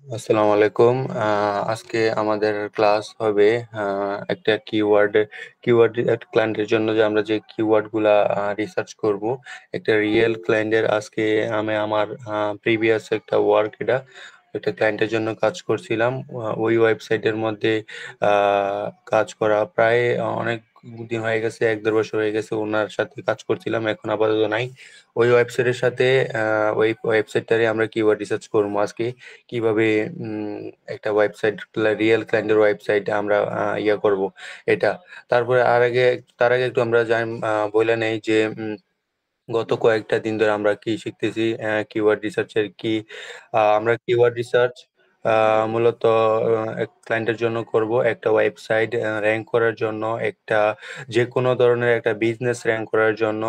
আসসালামু আলাইকুম। আজকে আমাদের ক্লাস হবে একটা কিওয়ার্ড একটা ক্লায়েন্টের জন্য যে আমরা যে কিওয়ার্ড গুলা রিসার্চ করব, একটা রিয়েল ক্লায়েন্টের। আজকে আমি আমার প্রিভিয়াস একটা ওয়ার্ক এটা ক্লায়েন্টের জন্য কাজ করছিলাম। ওই ওয়েবসাইটের মধ্যে কাজ করা প্রায় অনেক দিন হয়ে গেছে, 1-1.5 বছর হয়ে গেছে ওনার সাথে কাজ করছিলাম, এখন আপাতত নাই। ওই ওয়েবসাইটের সাথে ওই ওয়েবসাইটটারে আমরা কিওয়ার্ড রিসার্চ করবো আজকে। কিভাবে একটা ওয়েবসাইট, রিয়েল ক্লায়েন্টের ওয়েবসাইট আমরা করব এটা। তারপরে তার আগে একটু আমরা জান বলে নেই যে গত কয়েকটা দিন ধরে আমরা কি শিখতেছি, কিওয়ার্ড রিসার্চের কি। আমরা কিওয়ার্ড রিসার্চ মূলত ক্লায়েন্টের জন্য করব, একটা ওয়েবসাইট র্যাঙ্ক করার জন্য, একটা যে কোনো ধরনের একটা বিজনেস র্যাঙ্ক করার জন্য।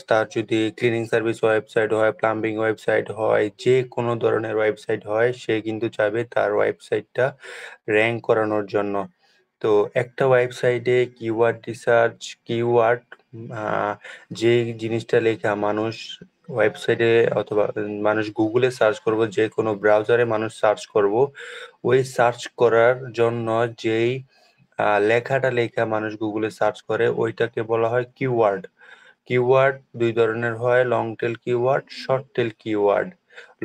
তার যদি ক্লিনিং সার্ভিস ওয়েবসাইট হয়, প্লাম্বিং ওয়েবসাইট হয়, যে কোনো ধরনের ওয়েবসাইট হয়, সে কিন্তু চাইবে তার ওয়েবসাইটটা র্যাঙ্ক করানোর জন্য। তো একটা ওয়েবসাইটে কিওয়ার্ড রিসার্চ, কিওয়ার্ড যে জিনিসটা লেখা মানুষ ওয়েবসাইটে অথবা মানুষ গুগলে সার্চ করব, যে কোনো ব্রাউজারে মানুষ সার্চ করব, ওই সার্চ করার জন্য যেই লেখাটা লেখা মানুষ গুগলে সার্চ করে ওইটাকে বলা হয় কিওয়ার্ড। কিওয়ার্ড দুই ধরনের হয়, long tail keyword, short tail keyword.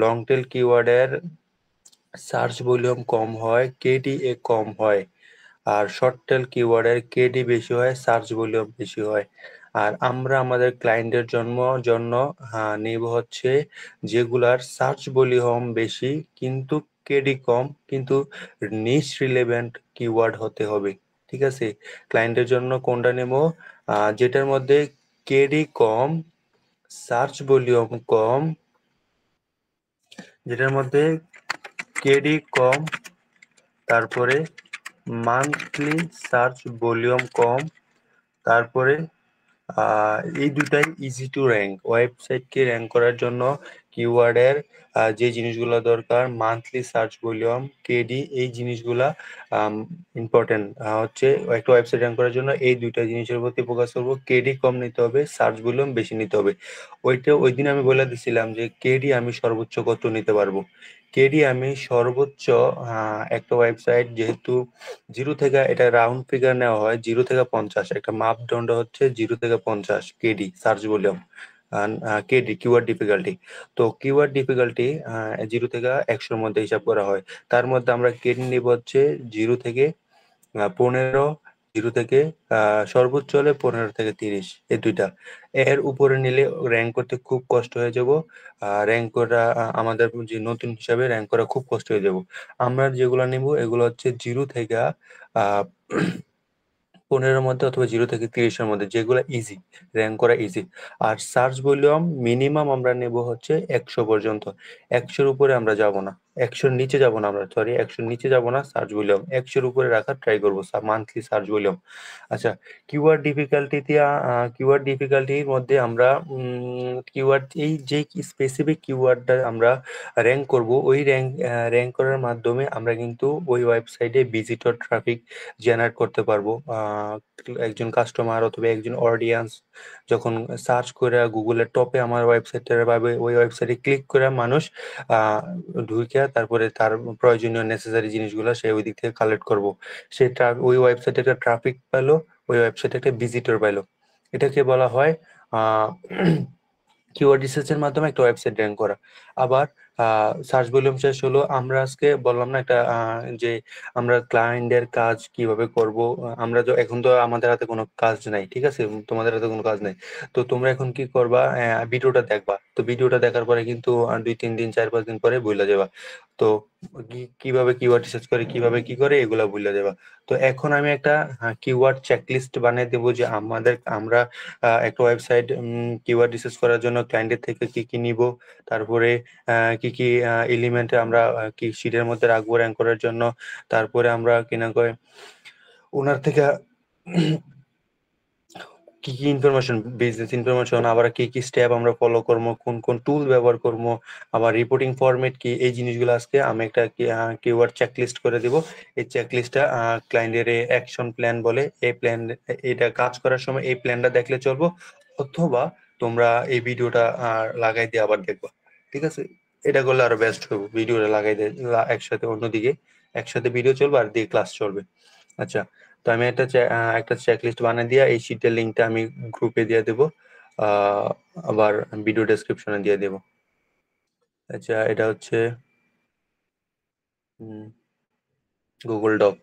Long tail কিওয়ার্ডের সার্চ ভলিউম কম হয়, কেডিএ কম হয়। আর শর্ট টেল কিওয়ার্ডের কেডি বেশি হয়, সার্চ ভলিউম বেশি হয়। আর আমরা আমাদের ক্লায়েন্টের জন্য নেব হচ্ছে যেগুলার সার্চ ভলিউম বেশি কিন্তু কেডি কম, কিন্তু নিশ রিলেভেন্ট কিওয়ার্ড হতে হবে। ঠিক আছে, ক্লায়েন্টের জন্য কোনটা নেব? যেটার মধ্যে কেডি কম, সার্চ ভলিউম কম, যেটার মধ্যে কেডি কম, তারপরে মান্থলি সার্চ ভলিউম কম, তারপরে এই দুটাই ইজি টু র্যাঙ্ক। ওয়েবসাইটকে র্যাঙ্ক করার জন্য কিওয়ার্ডের যে জিনিসগুলো দরকার, মান্থলি সার্চ ভলিউম, কেডি, এই জিনিসগুলা ইম্পর্টেন্ট। হচ্ছে একটা ওয়েবসাইট র্যাঙ্ক করার জন্য এই দুইটা জিনিসের প্রতি ফোকাস করবো। কেডি কম নিতে হবে, সার্চ ভলিউম বেশি নিতে হবে। ওই দিন আমি বলে দিছিলাম যে কেডি আমি সর্বোচ্চ কত নিতে পারবো। কেডি আমি সর্বোচ্চ একটা ওয়েবসাইট যেহেতু জিরো থেকে, এটা রাউন্ড ফিগার নেওয়া হয়, 0 থেকে 50, একটা মাপদণ্ড হচ্ছে 0 থেকে 50 KD search volume, KD keyword difficulty. তো কিওয়ার্ড ডিফিকাল্টি 0 থেকে 100-র মধ্যে হিসাব করা হয়। তার মধ্যে আমরা কেডি নিব হচ্ছে 0 থেকে 15, 0 থেকে সর্বোচ্চ হলে 15 থেকে 30, এই দুইটা। এর উপরে নিলে র্যাঙ্ক করতে খুব কষ্ট হয়ে যাব। র্যাঙ্ক করা আমাদের যে নতুন হিসাবে র্যাঙ্ক করা খুব কষ্ট হয়ে যাব। আমরা যেগুলো নিব এগুলো হচ্ছে 0 থেকে 15-র মধ্যে অথবা 0 থেকে 30-এর মধ্যে, যেগুলো ইজি র্যাঙ্ক করা ইজি। আর সার্চ ভলিউম মিনিমাম আমরা নেব হচ্ছে 100 পর্যন্ত। 100-র উপরে আমরা যাব না, 100-র নিচে যাব না, আমরা সরি 100-র নিচে যাব না। সার্চ ভলিউম 100-র উপরে রাখার ট্রাই করবো, মান্থলি সার্চ ভলিউম। আচ্ছা, কিওয়ার্ড ডিফিকাল্টির মধ্যে আমরা কিওয়ার্ড, এই যে স্পেসিফিক কিওয়ার্ডটা আমরা র্যাঙ্ক করব, ওই র্যাঙ্ক করার মাধ্যমে আমরা কিন্তু ওই ওয়েবসাইটে ভিজিটর ট্রাফিক জেনারেট করতে পারবো। একজন কাস্টমার অথবা একজন অডিয়েন্স যখন সার্চ করে গুগলের টপে আমার ওয়েবসাইটের পাবে, ওই ওয়েবসাইটে ক্লিক করে মানুষ ঢুকে তারপরে তার প্রয়োজনীয় নেসেসারি জিনিসগুলো সে ওই দিক থেকে কালেক্ট করবো। ওই ওয়েবসাইটে একটা ট্রাফিক পাইলো, ওই ওয়েবসাইটে একটা ভিজিটর পাইলো। এটাকে বলা হয় আহ কিওয়ার্ড রিসার্চের মাধ্যমে একটা ওয়েবসাইট র্যাঙ্ক করা। আবার সার্চ ভলিউম শেষ হলো। আমরা আজকে বললাম না একটা যে আমরা ক্লায়েন্টের কাজ কিভাবে করব। আমরা তো এখন তো আমাদের হাতে কোনো কাজ নাই, ঠিক আছে, তোমাদের হাতে কোনো কাজ নাই। তো তোমরা এখন কি করবা, ভিডিওটা দেখবা। তো ভিডিওটা দেখার পরে কিন্তু 2-3 দিন 4-5 দিন পরে ভুলে যাবা। তো কিভাবে কিওয়ার্ড রিসার্চ করে, কিভাবে কি করে, এগুলা ভুলে যাবা। তো এখন আমি একটা কিওয়ার্ড চেকলিস্ট বানিয়ে দেবো যে আমরা একটা ওয়েবসাইট কিওয়ার্ড রিসার্চ করার জন্য ক্লায়েন্টের থেকে কি কি নিব, তারপরে কি কি এলিমেন্ট আমরা কি শিটের মধ্যে রাখবো র্যাঙ্ক করার জন্য, তারপরে আমরা কিনা কয় ওনার থেকে কি কি ইনফরমেশন, বিজনেস ইনফরমেশন, আবার কি কি স্টেপ আমরা ফলো করবো, কোন কোন টুল ব্যবহার করবো, আবার রিপোর্টিং ফরম্যাট কি, এই জিনিসগুলো আজকে আমি একটা কিওয়ার্ড চেকলিস্ট করে দিব। এই চেকলিস্টটা ক্লায়েন্টের অ্যাকশন প্ল্যান বলে। এই প্ল্যান, এটা কাজ করার সময় এই প্ল্যানটা দেখলে চলবো, অথবা তোমরা এই ভিডিওটা লাগাই দিয়ে আবার দেখবা। ঠিক আছে, এটা করলে আরো বেস্ট হবে, ভিডিওটা লাগাই দেয় একসাথে, অন্যদিকে একসাথে ভিডিও চলবে আর দিয়ে ক্লাস চলবে। আচ্ছা, তো আমি একটা চেক লিস্ট বানিয়ে দিয়া এই শীটের লিঙ্কটা আমি গ্রুপে দিয়ে দেবো, আবার ভিডিও ডেসক্রিপশনে দিয়ে দেবো। আচ্ছা, এটা হচ্ছে গুগল ডক।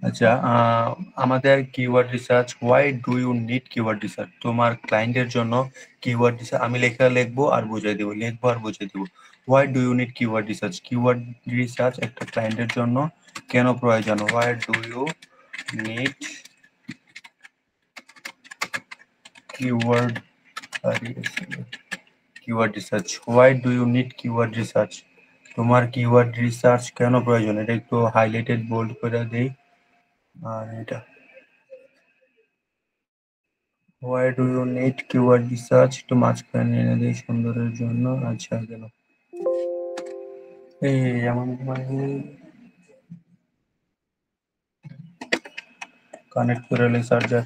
আচ্ছা, আমাদের keyword research, why do you need keyword research? তোমার ক্লায়েন্টের জন্য কিওয়ার্ড রিসার্চ, আমি লিখবো আর বুঝিয়ে দেবো, লিখবো আর বুঝিয়ে দেবো। Why do you need keyword research? Keyword research একটা ক্লায়েন্টের জন্য কেন প্রয়োজন? Why do you need keyword keyword research? Why do you need keyword research? তোমার কিওয়ার্ড রিসার্চ কেন প্রয়োজন? এটা একটু হাইলাইটেড বোল্ড করে দেই। আর এটা why do you need keyword research, একটু মাঝখানে এনে দিই সুন্দরের জন্য। আচ্ছা, গেল। এই এমন কানেক্ট করে এলে চার্জার।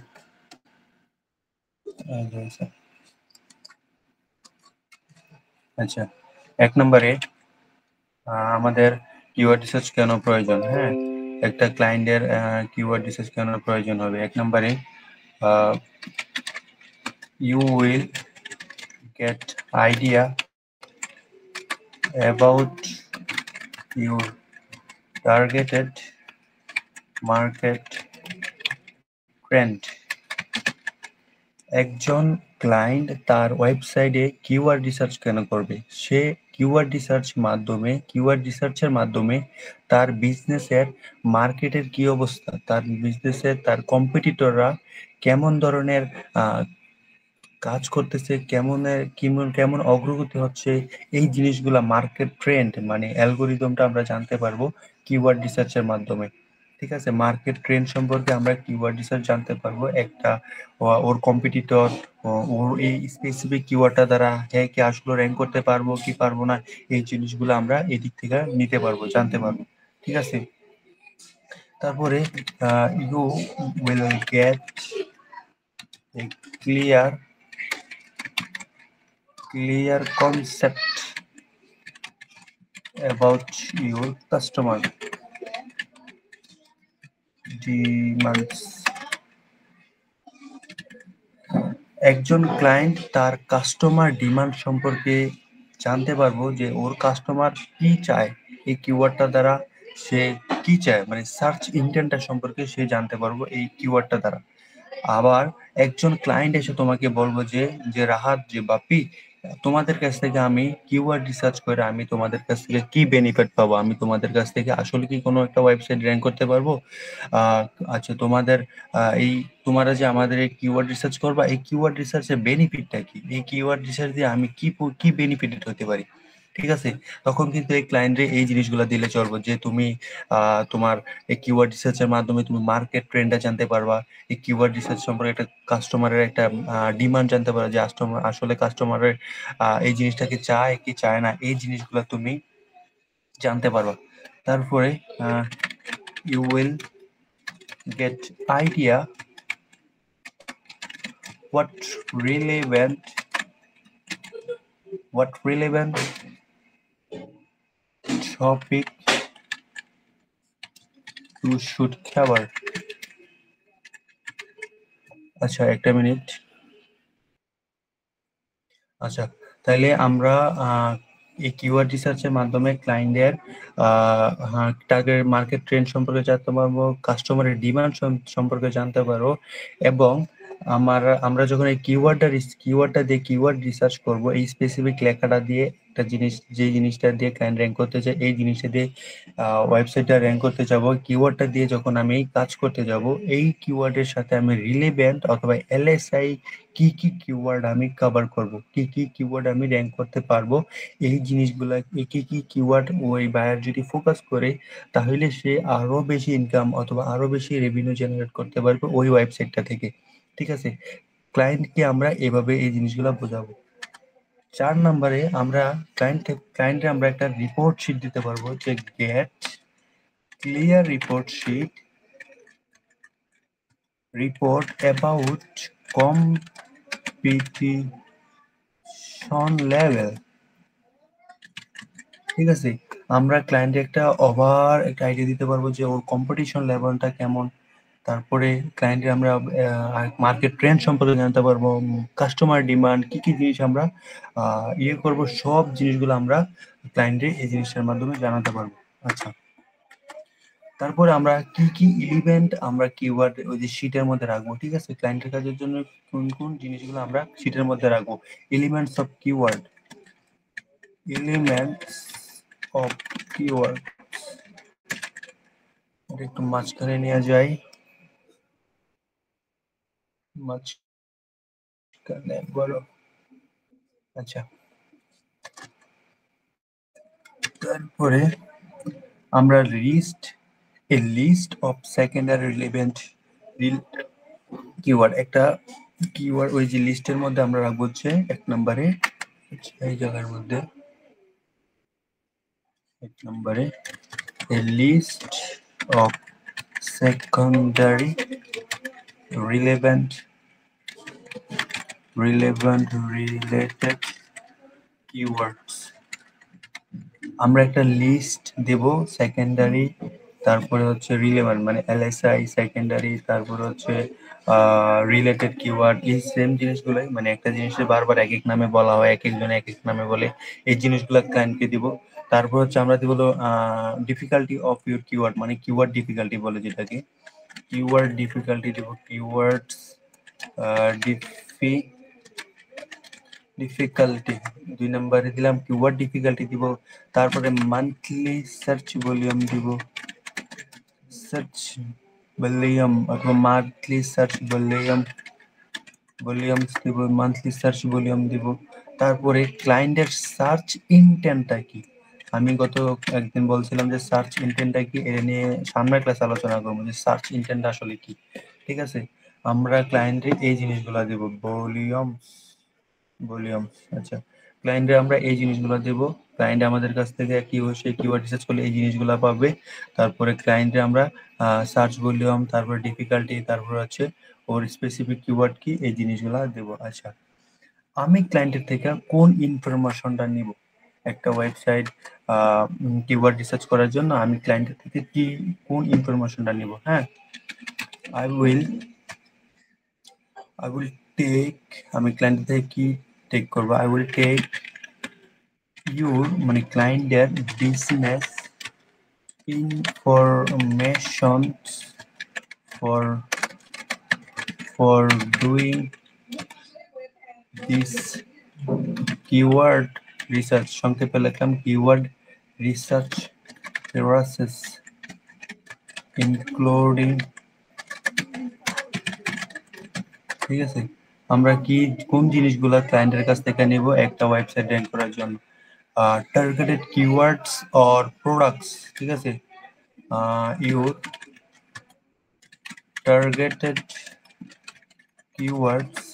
আচ্ছা, 1 নম্বরে আমাদের কিওয়ার্ড রিসার্চ কেন প্রয়োজন? হ্যাঁ, একটা ক্লায়েন্টের কিওয়ার্ড রিসার্চ কেন প্রয়োজন হবে? 1 নম্বরে you will get idea about your targeted market trend. একজন ক্লায়েন্ট তার ওয়েবসাইটে কিওয়ার্ড রিসার্চ কেন করবে? সে কিওয়ার্ড রিসার্চের মাধ্যমে তার বিজনেসের মার্কেটের কি অবস্থা, তার বিজনেসের তার কম্পিটিটররা কেমন ধরনের কাজ করতেছে, কেমন অগ্রগতি হচ্ছে, এই জিনিসগুলা মার্কেট ট্রেন্ড মানে অ্যালগোরিদমটা আমরা জানতে পারবো কিওয়ার্ড রিসার্চের মাধ্যমে। ঠিক আছে, মার্কেট ট্রেন্ড সম্পর্কে আমরা কিওয়ার্ড রিসার্চ জানতে পারবো। একটা ওর কম্পিটিটর ওর এই স্পেসিফিক কিওয়ার্ডটা দ্বারা হ্যাঁ কি আসলে র্যাঙ্ক করতে পারবো কি পারবো না, এই জিনিসগুলো আমরা এদিক থেকে নিতে পারবো, জানতে পারবো। ঠিক আছে, তারপরে you will get a clear concept about your customer demands. একজন ক্লায়েন্ট তার কাস্টমার ডিমান্ড সম্পর্কে জানতে পারবো, যে ওর কাস্টমার কি চায়, এই কিওয়ার্ডটা দ্বারা সে কি চায়, মানে সার্চ ইন্টেন্টটা সম্পর্কে সে জানতে পারবো এই কিওয়ার্ডটা দ্বারা। আবার একজন ক্লায়েন্ট এসে তোমাকে বলবো যে যে রাহাত, যে বাপি, তোমাদের কাছ থেকে আমি কিওয়ার্ড রিসার্চ করে আমি তোমাদের কাছ থেকে কি বেনিফিট পাবো, আমি তোমাদের কাছ থেকে আসলে কি কোনো একটা ওয়েবসাইট র্যাঙ্ক করতে পারবো? আহ আচ্ছা, এই তোমরা যে আমাদের এই কিওয়ার্ড রিসার্চ করবা, এই কিওয়ার্ড রিসার্চের বেনিফিটটা কি, এই কিওয়ার্ড রিসার্চ দিয়ে আমি কি বেনিফিটেড হতে পারি? ঠিক আছে, তখন কিন্তু এই ক্লায়েন্টে এই জিনিসগুলো দিলে চলবে, যে তুমি তোমার এই কিওয়ার্ড রিসার্চের মাধ্যমে তুমি মার্কেট ট্রেন্ডটা জানতে পারবা, এই কিওয়ার্ড রিসার্চ সম্পর্কে একটা কাস্টমারের একটা ডিমান্ড জানতে পারো, যে আসলে কাস্টমারের এই জিনিসটাকে চায় কি চায় না, এই জিনিসগুলো তুমি জানতে পারবা। তারপরে you will get idea what relevant topic you should cover. আচ্ছা, একটা মিনিট। আচ্ছা, তাহলে আমরা এই কিওয়ার্ড রিসার্চের মাধ্যমে ক্লায়েন্টের টার্গেট মার্কেট ট্রেন্ড সম্পর্কে জানতে পারবো, কাস্টমারের ডিমান্ড সম্পর্কে জানতে পারবো, এবং আমরা যখন এই কিওয়ার্ডটা দিয়ে কিওয়ার্ড রিসার্চ করব, এই স্পেসিফিক লেখাটা দিয়ে একটা যে জিনিসটা দিয়ে ক্লায়েন্ট র্যাঙ্ক করতে চায়, এই জিনিসটা দিয়ে ওয়েবসাইটটা র্যাঙ্ক করতে যাব, কিওয়ার্ডটা দিয়ে যখন আমি কাজ করতে যাব, এই কিওয়ার্ডের সাথে আমি রিলেভেন্ট অথবা এলএসআই কি কি কিওয়ার্ড আমি কভার করব, কি কি কিওয়ার্ড আমি র্যাঙ্ক করতে পারবো, এই জিনিসগুলা কি কি কিওয়ার্ড ওই বায়ার যদি ফোকাস করে, তাহলে সে আরো বেশি ইনকাম অথবা আরো বেশি রেভিনিউ জেনারেট করতে পারবে ওই ওয়েবসাইটটা থেকে। ঠিক আছে, ক্লায়েন্টকে আমরা এভাবে এই জিনিসগুলো বোঝাবো। 4 নম্বরে আমরা ক্লায়েন্টে আমরা একটা রিপোর্ট শিট দিতে পারবো, যে gate clear report sheet report about competition level। ঠিক আছে, আমরা ক্লায়েন্টে একটা আইডিয়া দিতে পারবো যে ওর কম্পিটিশন লেভেলটা কেমন। তারপরে ক্লায়েন্টের আমরা মার্কেট ট্রেন্ড সম্পর্কে জানতে পারবো, কাস্টমার ডিমান্ড কি কি জিনিস আমরা করব, সব জিনিসগুলো আমরা ক্লায়েন্টের এই জিনিসটার মাধ্যমে জানাতে পারবো। আচ্ছা, তারপরে আমরা কি কি এলিমেন্ট আমরা কিওয়ার্ড ওই যে শীটের মধ্যে রাখবো। ঠিক আছে, ক্লায়েন্টের কাজের জন্য কোন কোন জিনিসগুলো আমরা শীটের মধ্যে রাখবো। Elements of keyword, elements of keyword একটু মাঝখানে নিয়ে যাই, মাঝখানে বলো। আচ্ছা, তারপরে আমরা list of secondary relevant keyword, একটা কিওয়ার্ড ওই যে লিস্টের মধ্যে আমরা রাখবো হচ্ছে এক নম্বরে, এই জায়গার মধ্যে এক নম্বরে a list of secondary relevant related keywords। আমরা একটা লিস্ট দেব সেকেন্ডারি, তারপরে হচ্ছে রিলেভেন্ট মানে এলএসআই সেকেন্ডারি, তারপরে হচ্ছে রিলেটেড কিওয়ার্ড, এই সেম জিনিসগুলোই, মানে একটা জিনিসের বারবার এক এক নামে বলা হয়, এক একজন এক এক নামে বলে, এই জিনিসগুলো ক্লায়েন্টকে দিব। তারপর হচ্ছে আমরা দিব ডিফিকাল্টি অফ ইউর কিওয়ার্ড, মানে কিওয়ার্ড ডিফিকাল্টি বলে যেটাকে, কিওয়ার্ড ডিফিকাল্টি দিব, কিওয়ার্ডস ডিফিকাল্টি 2 নম্বরে দিলাম কিওয়ার্ড ডিফিকাল্টি দিব। তারপরে মান্থলি সার্চ ভলিউম দিব, সার্চ ভলিউম অথবা মান্থলি সার্চ ভলিউমস দিব, মান্থলি সার্চ ভলিউম দিব। তারপরে ক্লায়েন্টের সার্চ ইনটেন্টটা কি, আমি গত একদিন বলছিলাম যে সার্চ ইনটেন্টটা কি, এটা নিয়ে সামনের ক্লাস আলোচনা করবো যে সার্চ ইনটেন্ট আসলে কি। ঠিক আছে, আমরা ক্লায়েন্টের এই জিনিসগুলো দেব, ভলিউম। আচ্ছা, ক্লায়েন্টে আমরা এই জিনিসগুলো দেব, ক্লায়েন্ট আমাদের কাছ থেকে কিওয়ার্ড রিসার্চ করলে এই জিনিসগুলো পাবে। তারপরে ক্লায়েন্টে আমরা সার্চ ভলিউম, তারপরে ডিফিকাল্টি, তারপর হচ্ছে ওর স্পেসিফিক কিওয়ার্ড কি, এই জিনিসগুলো দেব। আচ্ছা, আমি ক্লায়েন্টের থেকে কোন ইনফরমেশনটা নিব, একটা ওয়েবসাইট কিওয়ার্ড রিসার্চ করার জন্য আমি ক্লায়েন্টের থেকে কি কোন ইনফরমেশনটা নিব। হ্যাঁ, আই উইল টেক, আমি ক্লায়েন্টের থেকে কি টেক করব, আই উইল টেক ইউর মানে ক্লায়েন্টের business information for doing this keyword research, সংক্ষেপে লিখলাম কিওয়ার্ড রিসার্চ প্রসেস ইনক্লুডিং। ঠিক আছে, আমরা কি কোন জিনিসগুলো ক্লায়েন্টের কাছ থেকে নেব একটা ওয়েবসাইট র্যাঙ্ক করার জন্য, টার্গেটেড কিওয়ার্ডস অর প্রোডাক্টস। ঠিক আছে, your targeted keywords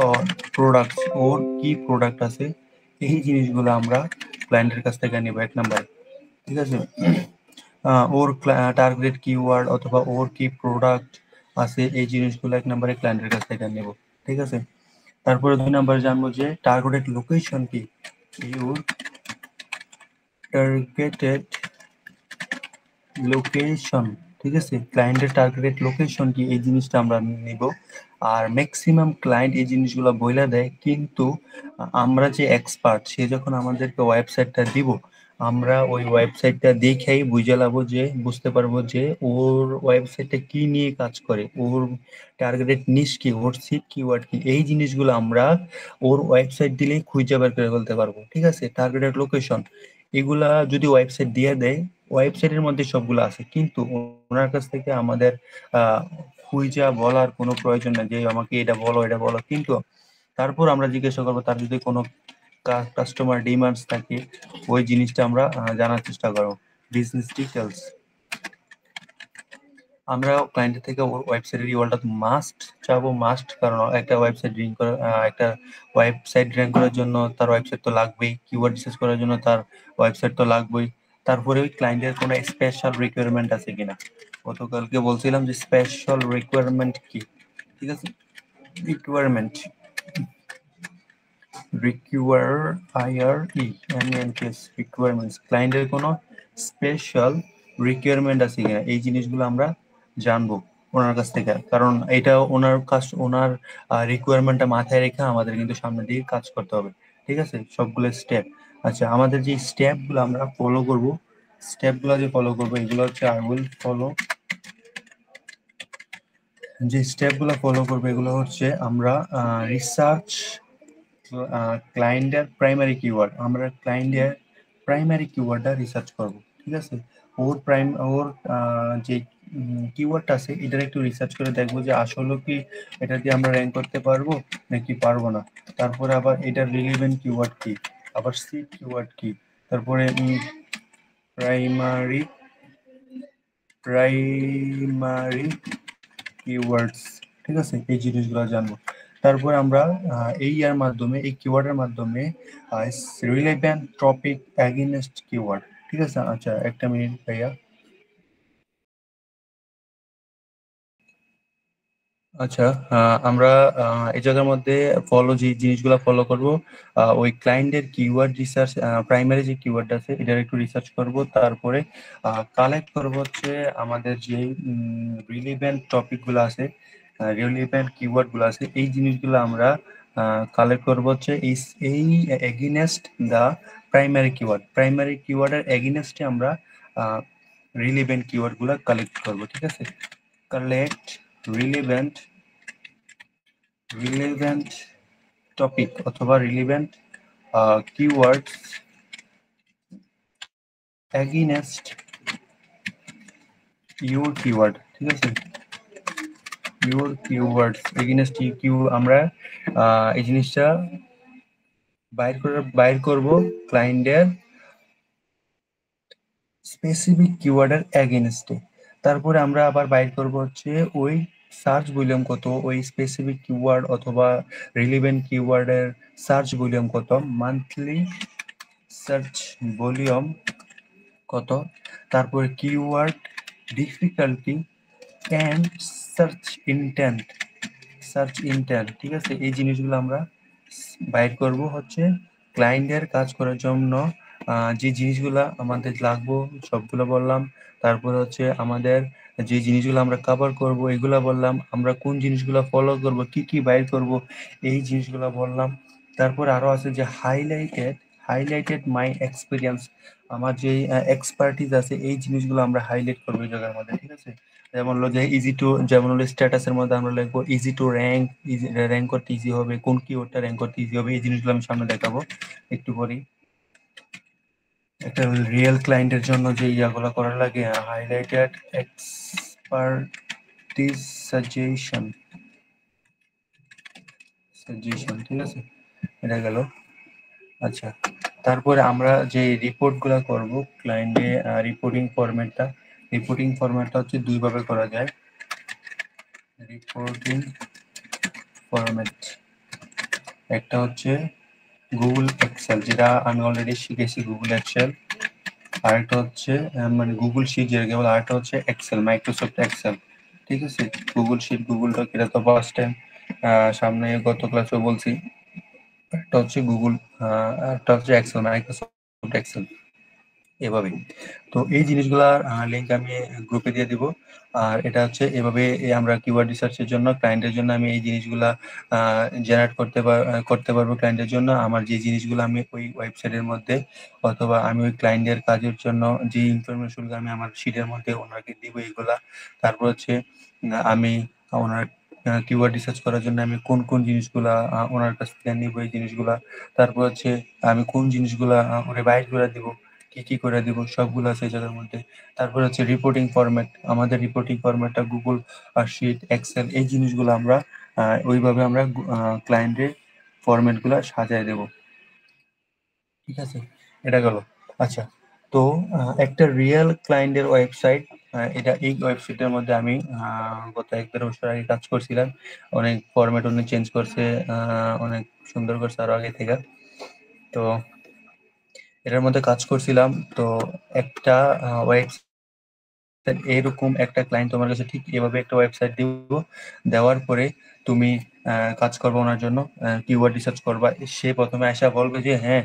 or products, ওর কি প্রোডাক্ট আছে, এই জিনিসগুলো আমরা ক্লায়েন্টের কাছ থেকে নেব এক নাম্বার। ঠিক আছে, ওর টার্গেট কিওয়ার্ড অথবা ওর কি প্রোডাক্ট আছে, এই জিনিসগুলো এক নম্বরে ক্লায়েন্টের কাছ থেকে নেব। ঠিক আছে, তারপরে 2 নম্বরে জানবো যে টার্গেটেড লোকেশন কি, ইউর টার্গেটেড লোকেশন। ঠিক আছে, ক্লায়েন্টের টার্গেটেড লোকেশন কি, এই জিনিসটা আমরা নিব। আর ম্যাক্সিমাম ক্লায়েন্ট এই জিনিসগুলো বইলা দেয়, কিন্তু আমরা যে এক্সপার্ট, সে যখন আমাদেরকে ওয়েবসাইটটা দিব, আমরা ওই ওয়েবসাইটটা দেখেই বুঝতে পারবো যে ওর ওয়েবসাইটটা কি নিয়ে কাজ করে, ওর টার্গেটেড নিশ কি, ওর সিট কিওয়ার্ড কি, এই জিনিসগুলো আমরা ওর ওয়েবসাইট দিলেই খুঁজে বের করে ফেলতে পারবো। ঠিক আছে, টার্গেটেড লোকেশন এগুলা যদি ওয়েবসাইট দিয়ে দেয়, ওয়েবসাইটের মধ্যে সবগুলো আছে, কিন্তু ওনার কাছ থেকে আমাদের খুঁজা বলার কোনো প্রয়োজন নেই যে আমাকে এটা বলো, কিন্তু তারপর আমরা জিজ্ঞাসা করবো, তার যদি কোনো কাস্টমার ডিমান্ডস থাকে, ওই জিনিসটা আমরা জানার চেষ্টা করবো। বিজনেস ডিটেলস, আমরা ক্লায়েন্টের থেকে ওয়েবসাইটের ইউআরএলটা মাস্ট চাবো, মাস্ট, কারণ একটা ওয়েবসাইট র্যাঙ্ক করার জন্য তার ওয়েবসাইট তো লাগবেই, কিওয়ার্ড রিসার্চ করার জন্য তার ওয়েবসাইট তো লাগবেই। তারপরে ওই ক্লায়েন্টের কোনো স্পেশাল রিকোয়ারমেন্ট আছে কিনা, গতকালকে বলছিলাম যে স্পেশাল রিকোয়ারমেন্ট কি, ঠিক আছে। রিকোয়ারমেন্ট, রিকোয়ারমেন্টস, ক্লায়েন্টের কোনো স্পেশাল রিকোয়ারমেন্ট আছে কিনা, এই জিনিসগুলো আমরা জানবো ওনার কাছ থেকে, কারণ এটা ওনার রিকোয়ারমেন্টটা মাথায় রেখে আমাদের কিন্তু সামনের দিকে কাজ করতে হবে, ঠিক আছে, সবগুলো স্টেপ। আচ্ছা, আমাদের যে স্টেপগুলো আমরা ফলো করব, এগুলো হচ্ছে আই উইল ফলো, যে স্টেপগুলো ফলো করবো এগুলো হচ্ছে আমরা রিসার্চ ক্লায়েন্টের প্রাইমারি কিওয়ার্ড, আমরা ক্লায়েন্টের প্রাইমারি কিওয়ার্ডটা রিসার্চ করব, ঠিক আছে। ওর যে কিওয়ার্ডটা আছে এটার একটু রিসার্চ করে দেখবো যে আসলে কি এটা দিয়ে আমরা র্যাঙ্ক করতে পারবো নাকি পারবো না। তারপরে আবার এটার রিলেভেন্ট কিওয়ার্ড কি, আবার সিট কিওয়ার্ড কি, তারপরে প্রাইমারি প্রাইমারি কিওয়ার্ডস, ঠিক আছে, এই জিনিসগুলো জানবো। তারপরে আমরা এই কিওয়ার্ডের মাধ্যমে রিলেভেন্ট টপিক এগেইনস্ট কিওয়ার্ড, ঠিক আছে। আচ্ছা, একটা মিনিট ভাইয়া। আচ্ছা, আমরা এই জায়গার মধ্যে যে জিনিসগুলো ফলো করব, ওই ক্লায়েন্টের কিওয়ার্ড রিসার্চ, প্রাইমারি যে কিওয়ার্ড আছে এটার একটু রিসার্চ করব, তারপরে কালেক্ট করব হচ্ছে আমাদের যে রিলেভেন্ট টপিকগুলো আছে, রিলেভেন্ট কিওয়ার্ডগুলো আছে, এই জিনিসগুলো আমরা কালেক্ট করব হচ্ছে এই এগেইনস্ট দা প্রাইমারি কিওয়ার্ডের এগেইনস্টে আমরা রিলেভেন্ট কিওয়ার্ডগুলো কালেক্ট করব, ঠিক আছে। কালেক্ট রিলেভেন্ট রিলেভেন্ট টপিক অথবা relevant keywords against your keyword, ঠিক আছে, ইউর কিওয়ার্ডস এগেইনস্ট আমরা এই জিনিসটা বাইর করব ক্লায়েন্টের স্পেসিফিক কিওয়ার্ডের এগেইনস্টে। তারপরে আমরা আবার বাইর করব হচ্ছে ওই সার্চ ভলিউম কত, ওই স্পেসিফিক কিওয়ার্ড অথবা রিলেভেন্ট কিওয়ার্ডের সার্চ ভলিউম কত, মান্থলি সার্চ ভলিউম কত, তারপরে keyword difficulty and search intent, ঠিক আছে, এই জিনিসগুলো আমরা বাইর করব হচ্ছে ক্লায়েন্টের কাজ করার জন্য যে জিনিসগুলো আমাদের লাগবো সবগুলো বললাম। তারপর হচ্ছে আমাদের যে জিনিসগুলো আমরা কভার করব এগুলা বললাম, আমরা কোন জিনিসগুলো ফলো করব, কি কি বাইর করব এই জিনিসগুলো বললাম। তারপর আরো আছে যে হাইলাইটেড মাই এক্সপিরিয়েন্স, আমার যে এক্সপার্টিস আছে এই জিনিসগুলো আমরা হাইলাইট করবো এই জায়গার মধ্যে, ঠিক আছে। যেমন হলো যে যেমন হলো স্ট্যাটাসের মধ্যে আমরা লিখবো ইজি টু র্যাঙ্ক, র্যাঙ্ক করতে ইজি হবে, কোন কিওয়ার্ডটা র্যাঙ্ক করতে ইজি হবে, এই জিনিসগুলো আমি সামনে দেখাবো একটু পরেই। একটা রিয়েল ক্লায়েন্টের জন্য যে ইয়াগুলো করা লাগে, হাইলাইটেড এক্সপার্টিস সাজেশন, ঠিক আছে, এটা গেল। আচ্ছা, তারপরে আমরা যে রিপোর্ট গুলা করবো ক্লায়েন্টে, রিপোর্টিং ফরম্যাটটা হচ্ছে দুই ভাবে করা যায়। রিপোর্টিং ফরম্যাট একটা হচ্ছে গুগল এক্সেল, যেটা আমি অলরেডি শিখেছি, গুগল এক্সেল। আরেকটা হচ্ছে মানে গুগল শিট যেটা কেবল, আরেকটা হচ্ছে এক্সেল, মাইক্রোসফট এক্সেল, ঠিক আছে। গুগল শিট, গুগল ডক, এটা তো ফার্স্ট টাইম, সামনে গত ক্লাসে বলছি। একটা হচ্ছে একটা হচ্ছে এক্সেল, মাইক্রোসফট এক্সেল, এভাবে। তো এই জিনিসগুলার লিঙ্ক আমি গ্রুপে দিয়ে দিব। আর এটা হচ্ছে এভাবে আমরা কিওয়ার্ড রিসার্চের জন্য ক্লায়েন্টের জন্য আমি এই জিনিসগুলা জেনারেট করতে পারবো ক্লায়েন্টের জন্য। আমার যে জিনিসগুলো আমি ওই ওয়েবসাইটের মধ্যে অথবা আমি ওই ক্লায়েন্টের কাজের জন্য যে ইনফরমেশনগুলো আমি আমার শিটের মধ্যে ওনাকে দিব এইগুলা। তারপর হচ্ছে আমি ওনার কিওয়ার্ড রিসার্চ করার জন্য আমি কোন কোন জিনিসগুলা ওনার কাছ থেকে নিব এই জিনিসগুলা। তারপর হচ্ছে আমি কোন জিনিসগুলা ওরে বাইর করে দিব, কি কি করে দিব, সবগুলো আছে এই জায়গার মধ্যে। তারপর হচ্ছে রিপোর্টিং ফরম্যাট, আমাদের রিপোর্টিং ফরম্যাটটা গুগল শিট, এক্সেল, এই জিনিসগুলো আমরা ওইভাবে আমরা ক্লায়েন্টের ফরম্যাটগুলো সাজায় দেব, ঠিক আছে, এটা গেল। আচ্ছা, তো একটা রিয়েল ক্লায়েন্টের ওয়েবসাইট এটা এই ওয়েবসাইটের মধ্যে আমি গত 1-1.5 বছর আগে কাজ করছিলাম। অনেক ফরম্যাট উনি চেঞ্জ করছে, অনেক সুন্দর করছে আরো আগে থেকে। তো এটার মধ্যে কাজ করছিলাম। তো একটা ওয়েবসাইট, এরকম একটা ক্লায়েন্ট তোমার কাছে ঠিক এভাবে একটা ওয়েবসাইট দিব, দেওয়ার পরে তুমি কাজ করবে ওনার জন্য, কিওয়ার্ড রিসার্চ করবা। সে প্রথমে আসা বলবে যে হ্যাঁ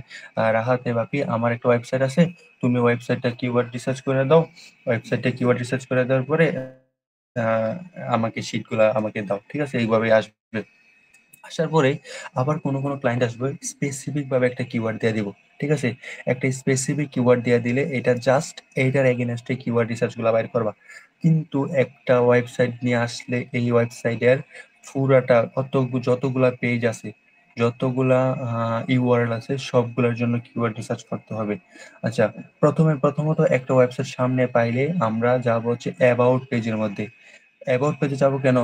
রাহাত বাপি আমার একটা ওয়েবসাইট আছে, তুমি ওয়েবসাইটটা কিওয়ার্ড রিসার্চ করে দাও। ওয়েবসাইটটা কিওয়ার্ড রিসার্চ করে দেওয়ার পরে আমাকে শিটগুলা আমাকে দাও, ঠিক আছে? এইভাবে আসবে। আসার পরে আবার কোনো কোনো ক্লায়েন্ট আসবে, স্পেসিফিক ভাবে একটা কিওয়ার্ড দিয়ে দিব, ঠিক আছে? একটা স্পেসিফিক কিওয়ার্ড দিয়ে দিলে এটা জাস্ট এইটার এগেনস্টে কিওয়ার্ড রিসার্চ গুলা বাইর করবা। কিন্তু একটা ওয়েবসাইট নিয়ে আসলে এই ওয়েবসাইটের পুরাটা যতগুলা পেজ আছে, যতগুলা ইউআরএল আছে, সবগুলোর জন্য কিওয়ার্ড রিসার্চ করতে হবে। আচ্ছা, প্রথমত একটা ওয়েবসাইট সামনে পাইলে আমরা যাব হচ্ছে অ্যাবাউট পেজের মধ্যে। অ্যাবাউট পেজে যাব কেন?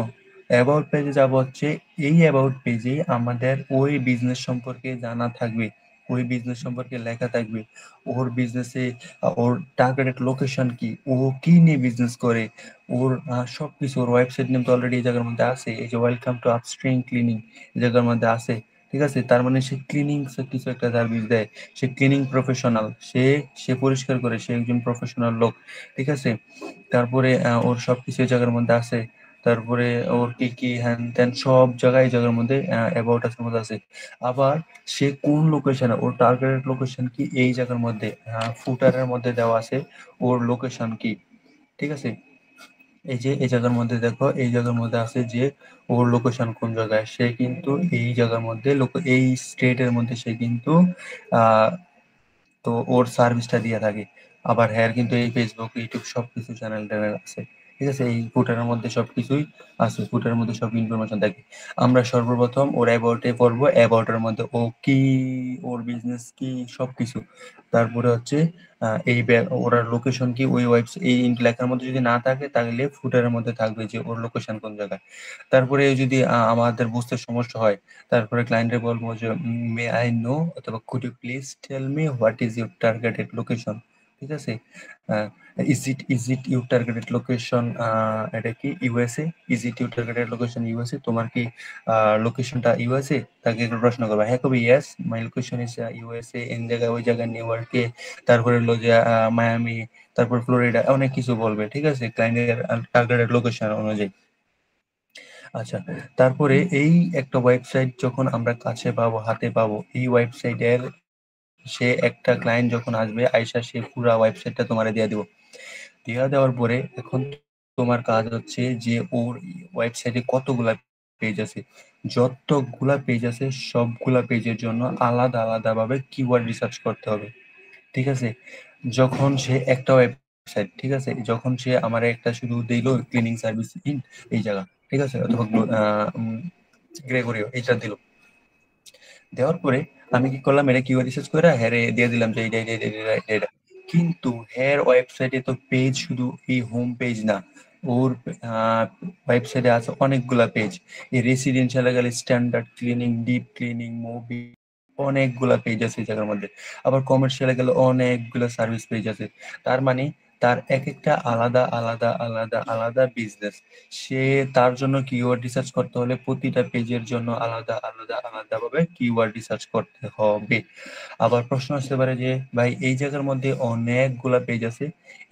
অ্যাবাউট পেজে যাব হচ্ছে এই অ্যাবাউট পেজে আমাদের ওই বিজনেস সম্পর্কে জানা থাকবে, ওই বিজনেস সম্পর্কে লেখা থাকবে, ওর বিজনেসে ওর টার্গেটেড লোকেশন কি, ও কি নিয়ে বিজনেস করে, ওর সবকিছু, ওর ওয়েবসাইট নেম তো অলরেডি এই জায়গার মধ্যে আছে, এই যে ওয়েলকাম টু আপস্ট্রিম ক্লিনিং এই জায়গার মধ্যে আছে, ঠিক আছে? তার মানে সে ক্লিনিং কিছু একটা সার্ভিস দেয়, সে ক্লিনিং প্রফেশনাল, সে সে পরিষ্কার করে, সে একজন প্রফেশনাল লোক, ঠিক আছে? তারপরে ওর সবকিছু এই জায়গার মধ্যে আছে। তারপরে ওর কি কি হ্যান ত্যান সব জায়গায় এই জায়গার মধ্যে অ্যাবাউট আস মধ্যে আছে। আবার সে কোন লোকেশনে, ওর টার্গেটেড লোকেশন কি, এই জায়গার মধ্যে ফুটারের মধ্যে দেওয়া আছে ওর লোকেশন কি, ঠিক আছে? এই যে এই জায়গার মধ্যে দেখো, এই জায়গার মধ্যে আছে যে ওর লোকেশন কোন জায়গায়, সে কিন্তু এই জায়গার মধ্যে এই স্টেটের মধ্যে সে কিন্তু আহ তো ওর সার্ভিসটা দিয়ে থাকে। আবার হ্যার কিন্তু এই ফেসবুক, ইউটিউব সবকিছু চ্যানেল ট্যানেল আছে, ঠিক আছে? এই ফুটারের মধ্যে সবকিছুই আছে, ফুটারের মধ্যে সব ইনফরমেশন থাকে। আমরা সর্বপ্রথম ওর অ্যাবাউটে পড়বো, অ্যাবাউটের মধ্যে ও কি, ওর বিজনেস কি, সবকিছু। তারপরে হচ্ছে এই ওর লোকেশন কি, ওই ওয়েবসাইট এই লেখার মধ্যে যদি না থাকে তাহলে ফুটারের মধ্যে থাকবে যে ওর লোকেশন কোন জায়গায়। তারপরে যদি আমাদের বুঝতে সমস্যা হয়, তারপরে ক্লায়েন্টে বলবো যে মে আই নো, অথবা could you please tell me what is your targeted location, ঠিক আছে? Is it your targeted location, এটা কি USA? Is it your targeted location USA? তোমার কি লোকেশনটা ইউএসএ? তাকে একটু প্রশ্ন করবা। হ্যাঁ কবি yes my location is USA, N জায়গায় ওই জায়গায় নিউ ইয়র্কে, তারপরে হলো যে মায়ামি, তারপর ফ্লোরিডা, অনেক কিছু বলবে, ঠিক আছে? ক্লায়েন্টের টার্গেটেড লোকেশন অনুযায়ী। আচ্ছা, তারপরে এই একটা ওয়েবসাইট যখন আমরা কাছে পাবো, হাতে পাবো, এই ওয়েবসাইটের সে একটা ক্লায়েন্ট যখন আসবে, আইসা সে পুরা ওয়েবসাইটটা তোমারে দিয়ে দিব। দিয়ে দেওয়ার পরে এখন তোমার কাজ হচ্ছে যে ওর ওয়েবসাইটে কতগুলা পেজ আছে, যতগুলা পেজ আছে সবগুলা পেজের জন্য আলাদা আলাদা ভাবে কিওয়ার্ড রিসার্চ করতে হবে, ঠিক আছে? যখন সে একটা ওয়েবসাইট, ঠিক আছে, যখন সে আমার একটা শুধু দিল ক্লিনিং সার্ভিস ইন এই জায়গা, ঠিক আছে, অথবা গ্রেগরিও এইটা দিল, দেওয়ার পরে আমি কি করলাম, এটা কিওয়ার্ড রিসার্চ করে হ্যারে দিয়ে দিলাম যে এটা। কিন্তু হ্যার ওয়েবসাইটে তো পেজ শুধু এই হোম পেজ না, ওর ওয়েবসাইটে আছে অনেকগুলা পেজ। এই রেসিডেন্সিয়াল গেলে standard cleaning, deep cleaning, movie, অনেকগুলা পেজ আছে এই জায়গার মধ্যে। আবার কমার্শিয়ালে গেলে অনেকগুলা সার্ভিস পেজ আছে। তার মানে তার এক একটা আলাদা আলাদা আলাদা আলাদা বিজনেস। সে তার জন্য কিওয়ার্ড রিসার্চ করতে হলে প্রতিটা পেজের জন্য আলাদা আলাদা আলাদা ভাবে কিওয়ার্ড রিসার্চ করতে হবে। আবার প্রশ্ন আসতে পারে যে ভাই এই জায়গার মধ্যে অনেকগুলা পেজ আছে,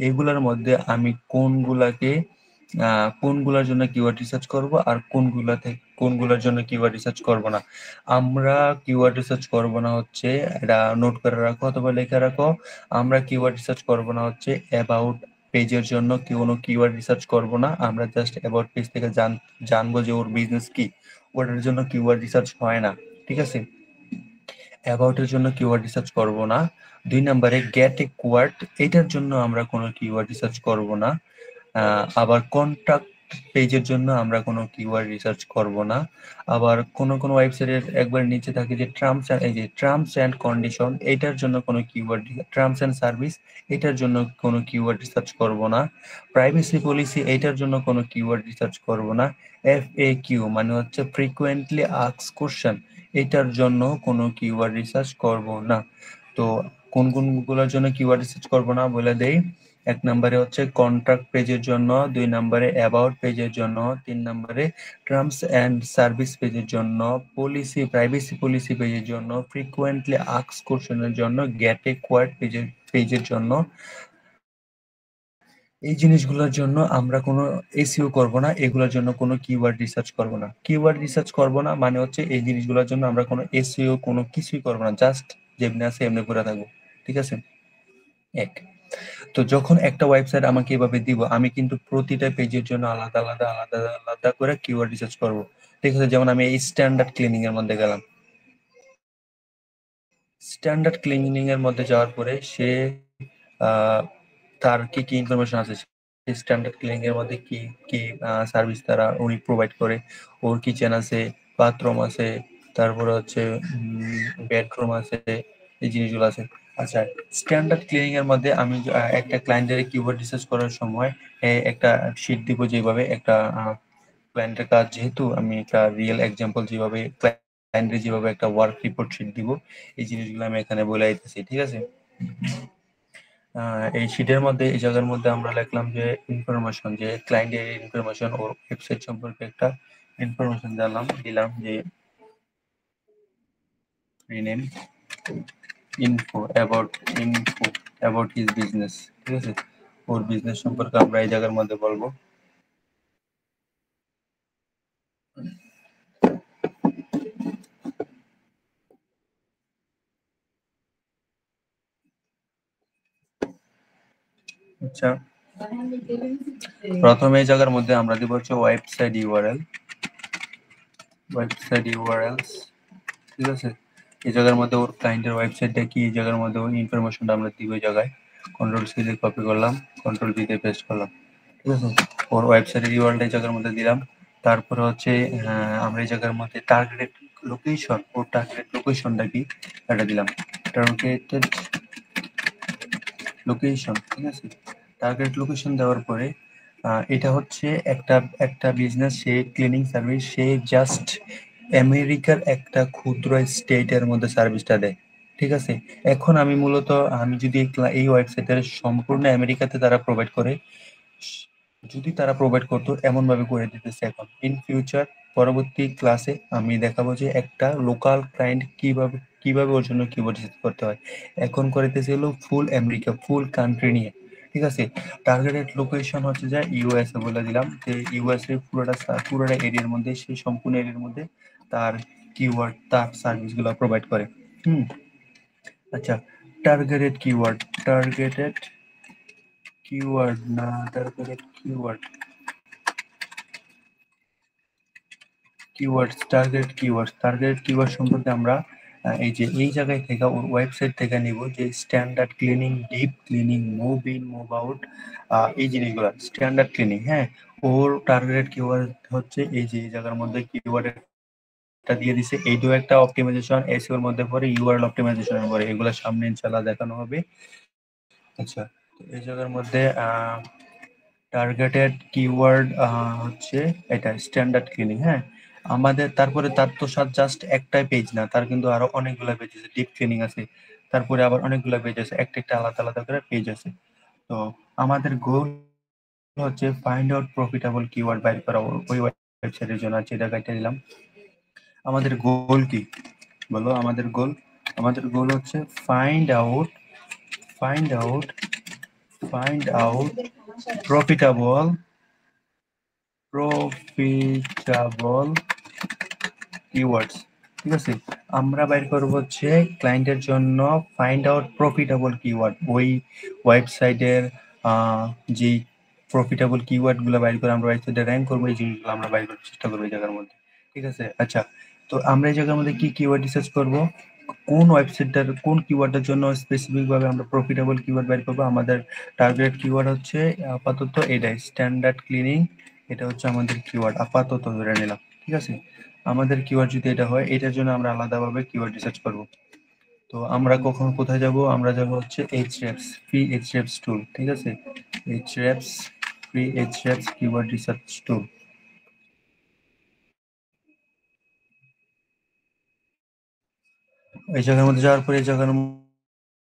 এগুলার মধ্যে আমি কোনগুলার জন্য কিওয়ার্ড রিসার্চ করব আর কোনগুলার জন্য কিওয়ার্ড রিসার্চ করব না। আমরা কিওয়ার্ড রিসার্চ করব না হচ্ছে, এটা নোট করে রাখো অথবা লেখা রাখো, আমরা কিওয়ার্ড রিসার্চ করব না হচ্ছে অ্যাবাউট পেজের জন্য কোনো কিওয়ার্ড রিসার্চ করব না। আমরা জাস্ট অ্যাবাউট পেজ থেকে জানবো যে ওর বিজনেস কি, ওটার জন্য কিওয়ার্ড রিসার্চ হয় না, ঠিক আছে? অ্যাবাউট এর জন্য কিওয়ার্ড রিসার্চ করব না। 2 নম্বরে গেট এ কোয়ার্ড, এটার জন্য আমরা কোনো কিওয়ার্ড রিসার্চ করব না। আবার কন্টাক্ট পেজের জন্য আমরা কোনো কিওয়ার্ড রিসার্চ করব না। আবার কোন কোন ওয়েবসাইটের একবার নিচে থাকে যে টার্মস এন্ড কন্ডিশন, এটার জন্য কোনো কিওয়ার্ড, টার্মস এন্ড সার্ভিস, এটার জন্য কোনো কিওয়ার্ড রিসার্চ করব না। প্রাইভেসি পলিসি, এটার জন্য কোনো কিওয়ার্ড রিসার্চ করব না। এফএকিউ মানে হচ্ছে ফ্রিকোয়েন্টলি আস্কড কোশ্চেন, এটার জন্য কোনো কিওয়ার্ড রিসার্চ করব না। তো কোন কোনগুলোর জন্য কিওয়ার্ড রিসার্চ করব না বলে দেই। এক নম্বরে হচ্ছে কন্ট্রাক্ট পেজের জন্য, 2 নম্বরে অ্যাবাউট পেজের জন্য, 3 নম্বরে টার্মস এন্ড সার্ভিস পেজের জন্য, প্রাইভেসি পলিসি পেজের জন্য, ফ্রিকোয়েন্টলি আস্কড কোশ্চেনের জন্য, গেট এ কোয়ার্ড পেজের জন্য। এই জিনিসগুলোর জন্য আমরা কোনো এসইও করব না, এগুলোর জন্য কোনো কিওয়ার্ড রিসার্চ করব না। কিওয়ার্ড রিসার্চ করব না মানে হচ্ছে এই জিনিসগুলোর জন্য আমরা কোনো এসইও কোনো কিছুই করব না, জাস্ট যেমনি আছে এমনি করে থাকবো। ঠিক আছে? এক, তো যখন একটা ওয়েবসাইট আমাকে এভাবে দিব, আমি কিন্তু প্রতিটা পেজের জন্য আলাদা আলাদা আলাদা আলাদা করে কিওয়ার্ড রিসার্চ করব। ঠিক আছে? যেমন আমি এই স্ট্যান্ডার্ড ক্লিনিং এর মধ্যে গেলাম। স্ট্যান্ডার্ড ক্লিনিং এর মধ্যে যাওয়ার পরে সে তার কি কি ইনফরমেশন আছে, স্ট্যান্ডার্ড ক্লিনিং এর মধ্যে কি কি সার্ভিস তারা উনি প্রোভাইড করে, ওর কিচেন আছে, বাথরুম আছে, তারপরে হচ্ছে বেডরুম আছে, এই জিনিসগুলো আছে। আচ্ছা, স্ট্যান্ডার্ড ক্লিনিং এর মধ্যে আমি একটা ক্লায়েন্টের কিওয়ার্ড রিসার্চ করার সময় একটা শিট দিব, যেভাবে একটা ক্লায়েন্টের কাজ, যেহেতু আমি একটা রিয়েল এক্সাম্পল, যেভাবে ক্লায়েন্টের যেভাবে একটা ওয়ার্ক রিপোর্ট শিট দিব, এই জিনিসগুলো আমি এখানে বলে দিতেছি। ঠিক আছে? এই শিটের মধ্যে, এই জায়গার মধ্যে আমরা লিখলাম যে ইনফরমেশন, যে ক্লায়েন্টের ইনফরমেশন, ওর ওয়েবসাইট সম্পর্কে একটা ইনফরমেশন দিলাম যে rename info about his business. ঠিক আছে? ওর বিজনেস সম্পর্কে আমরা এই জায়গার মধ্যে বলবো। আচ্ছা, প্রথমে এই জায়গার মধ্যে আমরা দিব হচ্ছে ওয়েবসাইট ইউআরএলস। ঠিক আছে? এই জায়গার মধ্যে ওর ক্লায়েন্টের ওয়েবসাইটটা কি, এই জায়গার মধ্যে ওই ইনফরমেশনটা আমরা দিব। এই জায়গায় কন্ট্রোল সি দিয়ে কপি করলাম, কন্ট্রোল ভি দিয়ে পেস্ট করলাম। ঠিক আছে? ওর ওয়েবসাইটের ইউআরএল এই জায়গার মধ্যে দিলাম। তারপরে হচ্ছে আমরা এই জায়গার মধ্যে টার্গেটেড লোকেশন, ওর টার্গেটেড লোকেশনটা কি এটা দিলাম, টার্গেটেড লোকেশন। ঠিক আছে? টার্গেট লোকেশন দেওয়ার পরে এটা হচ্ছে একটা একটা বিজনেস, সে ক্লিনিং সার্ভিস, সে জাস্ট আমেরিকার একটা ক্ষুদ্র স্টেটের মধ্যে সার্ভিসটা দেয়। ঠিক আছে? এখন আমি মূলত, আমি যদি এই ওয়েবসাইটের সম্পূর্ণ আমেরিকাতে তারা প্রোভাইড করে, যদি তারা প্রোভাইড করতো এমন ভাবে করে দিতেছে। এখন ইন ফিউচার, পরবর্তী ক্লাসে আমি দেখাবো যে একটা লোকাল ক্লায়েন্ট কিভাবে কিভাবে ওর জন্য কিবোর্ড সেট করতে হয়। এখন করিতেছে হলো ফুল আমেরিকা, ফুল কান্ট্রি নিয়ে। ঠিক আছে? টার্গেটেড লোকেশন হচ্ছে যে ইউএসএ বলে দিলাম, যে ইউএসএ পুরোটা এরিয়ার মধ্যে, সেই সম্পূর্ণ এরিয়ার মধ্যে তার কিওয়ার্ড, তার সার্ভিস গুলো প্রোভাইড করে। হুম। আচ্ছা, টার্গেটেড কিওয়ার্ড, টার্গেটেড কিওয়ার্ড না টার্গেটেড কিওয়ার্ড, টার্গেট কিওয়ার্ড সম্পর্কে আমরা এই যে এই জায়গায় থেকে, ওর ওয়েবসাইট থেকে নিব, যে standard cleaning, deep cleaning, move in move out, এই জিনিসগুলো স্ট্যান্ডার্ড ক্লিনিং। হ্যাঁ, ওর টার্গেট কিওয়ার্ড হচ্ছে এই যে এই জায়গার মধ্যে কিওয়ার্ড একটা দিয়ে দিছে, এইটাও একটা অপটিমাইজেশন, এসইও এর মধ্যে পড়ে, ইউআরএল অপটিমাইজেশনের পরে, এগুলো সামনে ইনশাআল্লাহ দেখানো হবে। আচ্ছা, তো এই জায়গার মধ্যে টার্গেটেড কিওয়ার্ড হচ্ছে এটা স্ট্যান্ডার্ড ক্লিনিং। হ্যাঁ, আমাদের তারপরে তার তো জাস্ট একটাই পেজ না, তার কিন্তু আরো অনেকগুলো পেজ আছে, ডিপ ক্লিনিং আছে, তারপরে আবার অনেকগুলো পেজ আছে, একটা একটা আলাদা আলাদা করে পেজ আছে। তো আমাদের গোল হচ্ছে ফাইন্ড আউট প্রফিটেবল কিওয়ার্ড বাইর করা ওই ওয়েবসাইটের জন্য। যেটা কাটে দিলাম। আমাদের গোল কি বলো? আমাদের গোল হচ্ছে find out find out find out profitable profitable keywords. ঠিক আছে? আমরা বাইর করব হচ্ছে ক্লায়েন্টের জন্য ফাইন্ড আউট প্রফিটেবল কিওয়ার্ড, ওই ওয়েবসাইটের যে প্রফিটেবল কিওয়ার্ড গুলো বাইর করে আমরা ওয়েবসাইটে র্যাঙ্ক করবো, এই জিনিসগুলো আমরা বাইর করার চেষ্টা করবো এই জায়গার মধ্যে। ঠিক আছে? আচ্ছা, তো আমরা এই জায়গার মধ্যে কি কিওয়ার্ড রিসার্চ করব, কোন ওয়েবসাইটটার কোন কিওয়ার্ডের জন্য স্পেসিফিক ভাবে আমরা প্রফিটেবল কিওয়ার্ড বাইর করবো। আমাদের টার্গেট কিওয়ার্ড হচ্ছে আপাতত এটাই, স্ট্যান্ডার্ড ক্লিনিং। এটা হচ্ছে আমাদের কিওয়ার্ড আপাতত ধরে নিলাম। ঠিক আছে? আমাদের কিওয়ার্ড যদি এটা হয়, এটার জন্য আমরা আলাদাভাবে কিওয়ার্ড রিসার্চ করব। তো আমরা কখন কোথায় যাব? আমরা যাব হচ্ছে এইচরেফস, ফ্রি এইচরেফস টুল। ঠিক আছে? এইচরেফস, ফ্রি এইচরেফস কিওয়ার্ড রিসার্চ টুল। এই জায়গার মধ্যে যাওয়ার পরে, এই জায়গার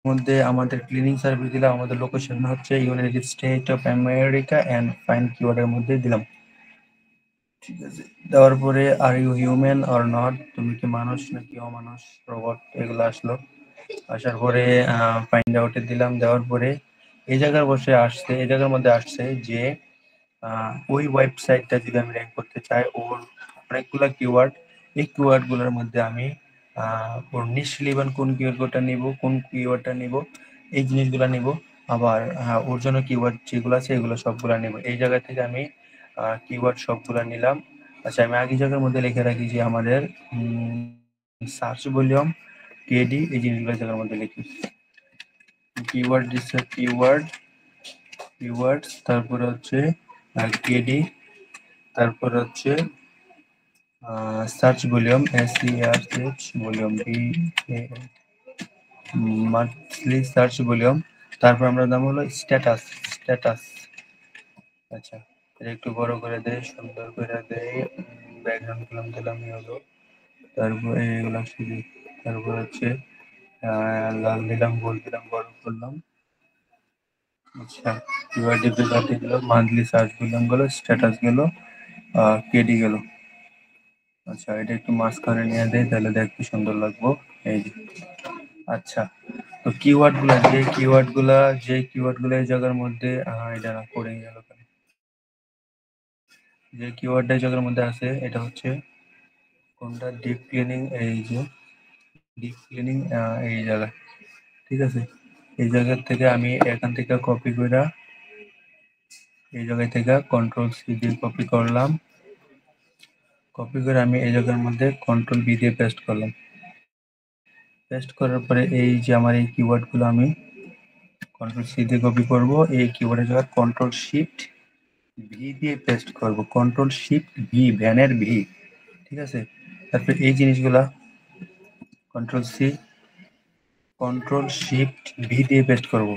মধ্যে আমাদের ক্লিনিং সার্ভিস দিলাম, আমাদের লোকেশন হচ্ছে United state of America and fine কিওয়ার্ডের মধ্যে দিলাম। ঠিক আছে, দেওয়ার পরে are you human or not, তুমি কি মানুষ নাকি অমানুষ, রোবট, এগুলো আসলো। আসার পরে ফাইন্ড আউটে দিলাম, দেওয়ার পরে এই জায়গার বসে আসছে, এই জায়গার মধ্যে আসছে যে ওই ওয়েবসাইটটা যদি আমি র্যাঙ্ক করতে চাই, ওর অনেকগুলো কিওয়ার্ড, এই কিওয়ার্ড গুলোর মধ্যে আমি ওর নিশ্চিলিবান কোন কিওয়ার্ডটা নিব, কোন কিওয়ার্ডটা নিব, এই জিনিসগুলো নিব। আবার ওর জন্য কিওয়ার্ড যেগুলো আছে এগুলো সবগুলা নিব। এই জায়গা থেকে আমি কিওয়ার্ড সবগুলা নিলাম। আচ্ছা, আমি আগে জায়গার মধ্যে লিখে রাখি যে আমাদের সার্চ ভলিউম কেডি, এই জিনিসগুলো জায়গার মধ্যে লিখি। কিওয়ার্ড দিচ্ছে কিওয়ার্ড, তারপরে হচ্ছে কেডি, তারপর হচ্ছে search volume, SERCH volume, monthly search volume. তারপর আমরা নাম হলো স্ট্যাটাস। আচ্ছা, এটা একটু বড় করে দেয়, সুন্দর করে দেয়, ব্যাকগ্রাউন্ড দিলাম হলো। তারপরে এগুলো শুধু, তারপর হচ্ছে লাল দিলাম, গোল দিলাম, বড় করলাম। আচ্ছা, এবার ডিফিকাল্টি গেল, মান্থলি সার্চ ভলিউম গেল, স্ট্যাটাস গেল, কেডি গেল। আচ্ছা, এটা একটু মাঝখানে নিয়ে দেয়, তাহলে দেখতে সুন্দর লাগবো। এই যে, আচ্ছা, তো কিওয়ার্ড গুলা এই জায়গার মধ্যে এটা না পড়ে গেল কেন? যে কিওয়ার্ড এই জায়গার মধ্যে আছে এটা হচ্ছে কোনটা, ডিপ ক্লিনিং, এই যে ডিপ ক্লিনিং, এই জায়গায়। ঠিক আছে, এই জায়গা থেকে আমি এখান থেকে কপি করে, এই জায়গা থেকে কন্ট্রোল-C দিয়ে কপি করলাম। কপি করে আমি এই জায়গার মধ্যে কন্ট্রোল-V দিয়ে পেস্ট করলাম। পেস্ট করার পরে এই যে আমার এই কিওয়ার্ড গুলো আমি কন্ট্রোল-C দিয়ে কপি করব, এই কিওয়ার্ডের জায়গায় কন্ট্রোল-Shift-V দিয়ে পেস্ট করব, কন্ট্রোল-Shift-V, ভ্যানের ভি। ঠিক আছে, তারপরে এই জিনিসগুলা কন্ট্রোল-Shift-V দিয়ে পেস্ট করব।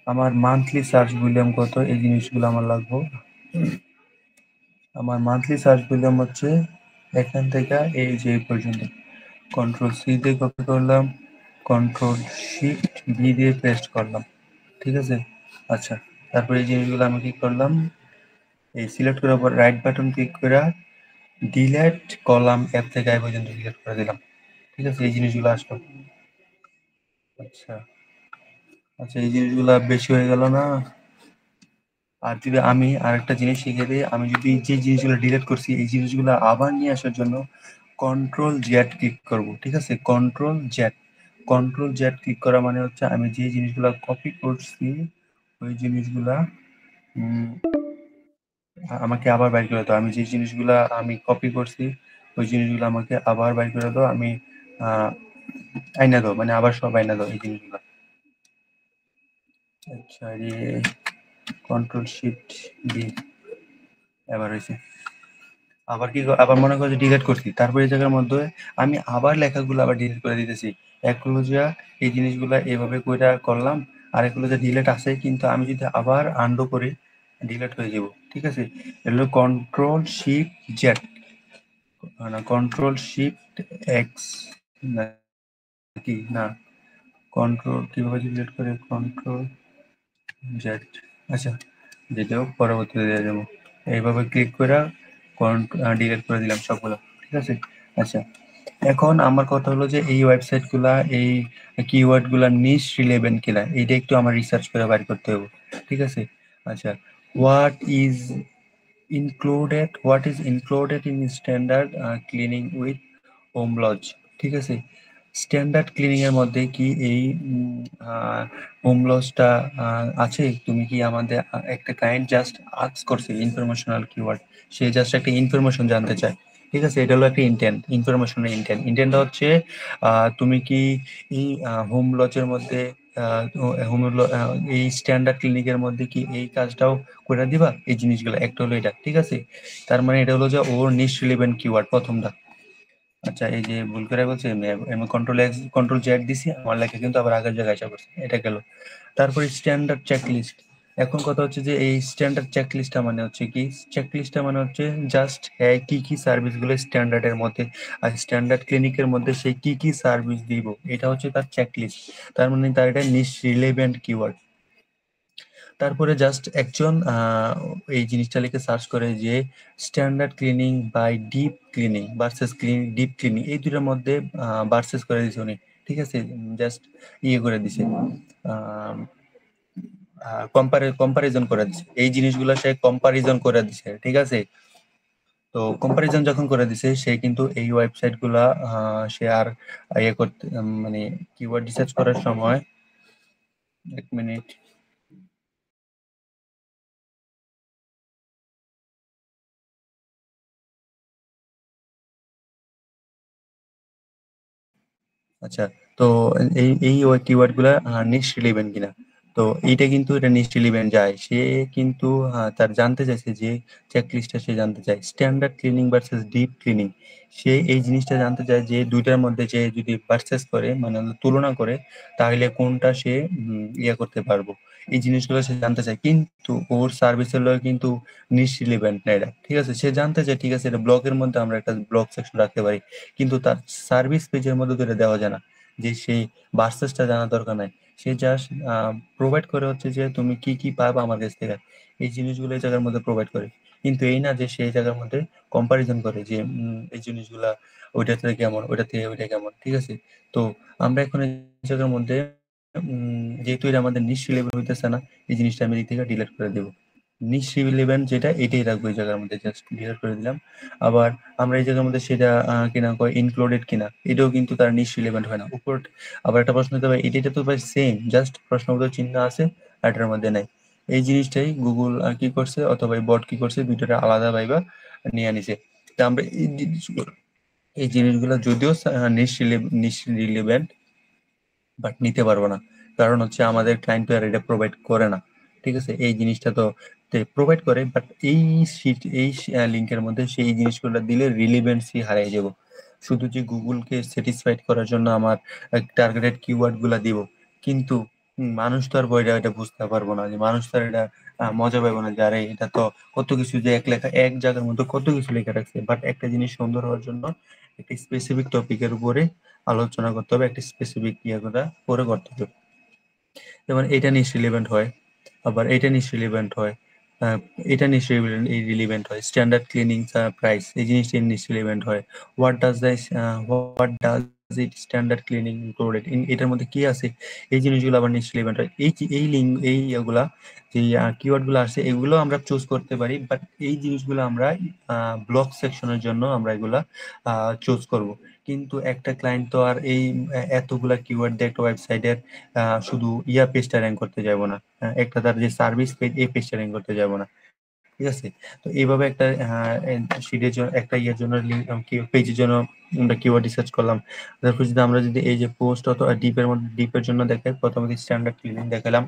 আমার মান্থলি সার্চ ভলিউম কত, এই জিনিসগুলো আমার লাগবে। আমার মান্থলি সার্চ ভলিউম হচ্ছে এখান থেকে এই যে এই পর্যন্ত। কন্ট্রোল-C দিয়ে কপি করলাম, কন্ট্রোল-Shift-V দিয়ে পেস্ট করলাম। ঠিক আছে, আচ্ছা, তারপরে এই জিনিসগুলো আমি কি করলাম, এই সিলেক্ট করার পর রাইট বাটন ক্লিক করে ডিলেট কলাম অ্যাপ থেকে এই পর্যন্ত ডিলেট করে দিলাম। ঠিক আছে, এই জিনিসগুলো আসলো। আচ্ছা আচ্ছা, এই জিনিসগুলো বেশি হয়ে গেল না? আর যদি আমি আরেকটা জিনিস শিখে দিই, আমি যদি যে জিনিসগুলো ডিলিট করছি এই জিনিসগুলো আবার নিয়ে আসার জন্য কন্ট্রোল-Z ক্লিক করব। ঠিক আছে, কন্ট্রোল-Z ক্লিক করা মানে হচ্ছে আমি যে জিনিসগুলো কপি করছি ওই জিনিসগুলা আমাকে আবার বাইর করে দাও। আমি যে জিনিসগুলা আমি কপি করছি ওই জিনিসগুলো আমাকে আবার বাইর করে দাও, আমি আইনা দাও, মানে আবার সব আইনা দাও এই জিনিসগুলো। আচ্ছা, কন্ট্রোল-Shift-D এবার হয়েছে। আবার মনে করো যে ডিলিট করছি, তারপরে এই জায়গার মধ্যে আমি আবার লেখাগুলো আবার ডিলিট করে দিতেছি। এক হলো যে এই জিনিসগুলা এভাবে কইরা করলাম, আর এক হলো যে ডিলিট আছে, কিন্তু আমি যদি আবার আনডু করি ডিলিট হয়ে যাব। ঠিক আছে, এগুলো কন্ট্রোল-Shift-Z, না কন্ট্রোল-Shift-X, নাকি না, কন্ট্রোল কিভাবে ডিলিট করে, কন্ট্রোল-Z। আচ্ছা, যেটাও পরবর্তীতে দিয়ে দেবো। এইভাবে ক্লিক করে ডিলিট করে দিলাম সবগুলো। ঠিক আছে, আচ্ছা, এখন আমার কথা হলো যে এই ওয়েবসাইট গুলা, এই কিওয়ার্ড গুলা নিশ রিলেভেন্ট কিনা এইটা একটু আমার রিসার্চ করে বাইর করতে হবে। ঠিক আছে, আচ্ছা, what is included in standard cleaning with home lodge. ঠিক আছে, স্ট্যান্ডার্ড ক্লিনিং এর মধ্যে কি এই হোম লজটা আছে? তুমি কি আমাদের একটা ক্লায়েন্ট জাস্ট আস্ক করছে ইনফরমেশনাল কিওয়ার্ড, সে জাস্ট একটা ইনফরমেশন জানতে চায়। ঠিক আছে, এটা হলো একটা ইনফরমেশনের ইন্টেন্টটা হচ্ছে তুমি কি এই হোম লজের মধ্যে হোম এই স্ট্যান্ডার্ড ক্লিনিকের মধ্যে কি এই কাজটাও করে দিবা, এই জিনিসগুলো একটা হলো এটা। ঠিক আছে, তার মানে এটা হলো যে ওর নিশ রিলেভেন্ট কিওয়ার্ড প্রথমটা। আচ্ছা, এই যে ভুল করে বলছি, আমি কন্ট্রোল-Z দিছি, আমার লেখা কিন্তু আবার আগের জায়গায় এসে পড়ছে, এটা গেল। তারপরে স্ট্যান্ডার্ড চেকলিস্ট, এখন কথা হচ্ছে যে এই স্ট্যান্ডার্ড চেকলিস্টটা মানে হচ্ছে কি, চেকলিস্টটা মানে হচ্ছে জাস্ট হ্যাঁ কি কি সার্ভিসগুলো স্ট্যান্ডার্ডের মধ্যে আর স্ট্যান্ডার্ড ক্লিনিকের মধ্যে সে কি কি সার্ভিস দিব, এটা হচ্ছে তার চেকলিস্ট। তার মানে তার এটা নিশ রিলেভেন্ট কিওয়ার্ড। তারপরে জাস্ট একজন এই জিনিসটা লিখে সার্চ করে যে standard cleaning by deep cleaning versus deep cleaning, এই দুটোর মধ্যে ভার্সেস করে দিছে উনি। ঠিক আছে, জাস্ট ইয়ে করে দিছে, কম্পারিজন করে দিছে, এই জিনিসগুলো সে কম্পারিজন করে দিছে। ঠিক আছে, তো কম্পারিজন যখন করে দিছে সে কিন্তু এই ওয়েবসাইট গুলা সে আর ইয়ে করতে মানে কিওয়ার্ড রিসার্চ করার সময়, এক মিনিট, আচ্ছা, তো এই এই কিওয়ার্ড গুলা নিশ রিলেভেন্ট কিনা, তো এইটা কিন্তু এটা নিশ রিলেভেন্ট যায়, সে কিন্তু তার জানতে চাইছে যে চেকলিস্টটা সে জানতে চায় standard cleaning versus deep cleaning, সে এই জিনিসটা জানতে চায় যে দুইটার মধ্যে যে যদি ভার্সেস করে মানে তুলনা করে তাহলে কোনটা সে ইয়ে করতে পারবো, এই জিনিসগুলো সে জানতে চায়। কিন্তু ওর সার্ভিসের লগে কিন্তু নিশ রিলেভেন্ট না এটা। ঠিক আছে, সে জানতে চায় ঠিক আছে এটা ব্লগের মধ্যে আমরা একটা ব্লগ সেকশন রাখতে পারি, কিন্তু তার সার্ভিস পেজের মধ্যে তো এটা দেওয়া যায় না, যে সেই ভার্সেসটা জানার দরকার নাই। সে জাস্ট প্রোভাইড করে হচ্ছে যে তুমি কি কি পাবা আমার কাছ থেকে, এই জিনিসগুলো এই জায়গার মধ্যে প্রোভাইড করে। কিন্তু এই না যে সেই জায়গার মধ্যে কম্পারিজন করে যে এই জিনিসগুলা ওইটা থেকে কেমন, ওইটা থেকে ওইটা কেমন। ঠিক আছে, তো আমরা এখন এই জায়গার মধ্যে যেহেতু এটা আমাদের নিশ্চয় লেভেল হইতেছে না, এই জিনিসটা আমি এদিক থেকে ডিলিট করে দেবো। নিশ্চয় লেভেল যেটা এটাই রাখবো এই জায়গার মধ্যে, জাস্ট ডিলিট করে দিলাম। আবার আমরা এই জায়গার মধ্যে সেটা কিনা কয় ইনক্লুডেড কিনা, এটাও কিন্তু তার নিশ রিলেভেন্ট হয় না উপর। আবার একটা প্রশ্ন হতে পারে এটা তো ভাই সেম, জাস্ট প্রশ্নবোধক চিহ্ন আছে আর এটার মধ্যে নাই। এই জিনিসটাই গুগল কি করছে অথবা এই বট কি করছে, দুইটা আলাদা ভাইবা নিয়ে আনিছে। তা আমরা এই জিনিসগুলো যদিও নিশ রিলেভেন্ট বাট নিতে পারবো না, কারণ হচ্ছে আমাদের ক্লায়েন্ট আর এটা প্রোভাইড করে না। ঠিক আছে, এই জিনিসটা তো প্রোভাইড করে বাট এই শিট এই লিঙ্কের মধ্যে সেই জিনিসগুলো দিলে রিলিভেন্সি হারিয়ে যাব। শুধু যে গুগলকে স্যাটিসফাইড করার জন্য আমার টার্গেটেড কিওয়ার্ড গুলা দিব, কিন্তু মানুষ তো আর বইটা এটা বুঝতে পারবো না, যে মানুষ তো আর এটা মজা পাবো না যে আরে এটা তো কত কিছু যে এক লেখা এক জায়গার মধ্যে কত কিছু লেখা রাখছে, বাট একটা জিনিস সুন্দর হওয়ার জন্য একটা স্পেসিফিক টপিকের উপরে আলোচনা করতে হবে, একটা স্পেসিফিক ইয়ে করে করতে হবে। যেমন এটা নিয়ে রিলেভেন্ট হয়, আবার এটা নিয়ে রিলেভেন্ট হয়, আহ, এটা নিয়ে রিলেভেন্ট হয়, স্ট্যান্ডার্ড ক্লিনিং প্রাইস এই জিনিসটা নিয়ে রিলেভেন্ট হয়, what does it standard cleaning included, এটার মধ্যে কি আছে, এই জিনিসগুলো আবার নিয়ে রিলেভেন্ট হয়। এই লিঙ্ক এই ইয়েগুলা যে কিওয়ার্ড গুলো আছে এগুলো আমরা চুজ করতে পারি, বাট এই জিনিসগুলো আমরা ব্লগ সেকশনের জন্য আমরা এগুলা চুজ করব। কিন্তু একটা ক্লায়েন্ট তো আর এই এতগুলা কিওয়ার্ড দিয়ে একটা ওয়েবসাইটের শুধু ইয়া পেজটা র্যাঙ্ক করতে যাব না, একটা তার যে সার্ভিস পেজ এই পেজটা র্যাঙ্ক করতে যাব না। ঠিক আছে, তো এইভাবে একটা শিটের জন্য একটা ইয়ের জন্য পেজের জন্য আমরা কিওয়ার্ড রিসার্চ করলাম। তারপর যদি আমরা যদি এই যে পোস্ট অথবা ডিপের মধ্যে ডিপের জন্য দেখাই, প্রথমে স্ট্যান্ডার্ড ক্লিনিং দেখালাম,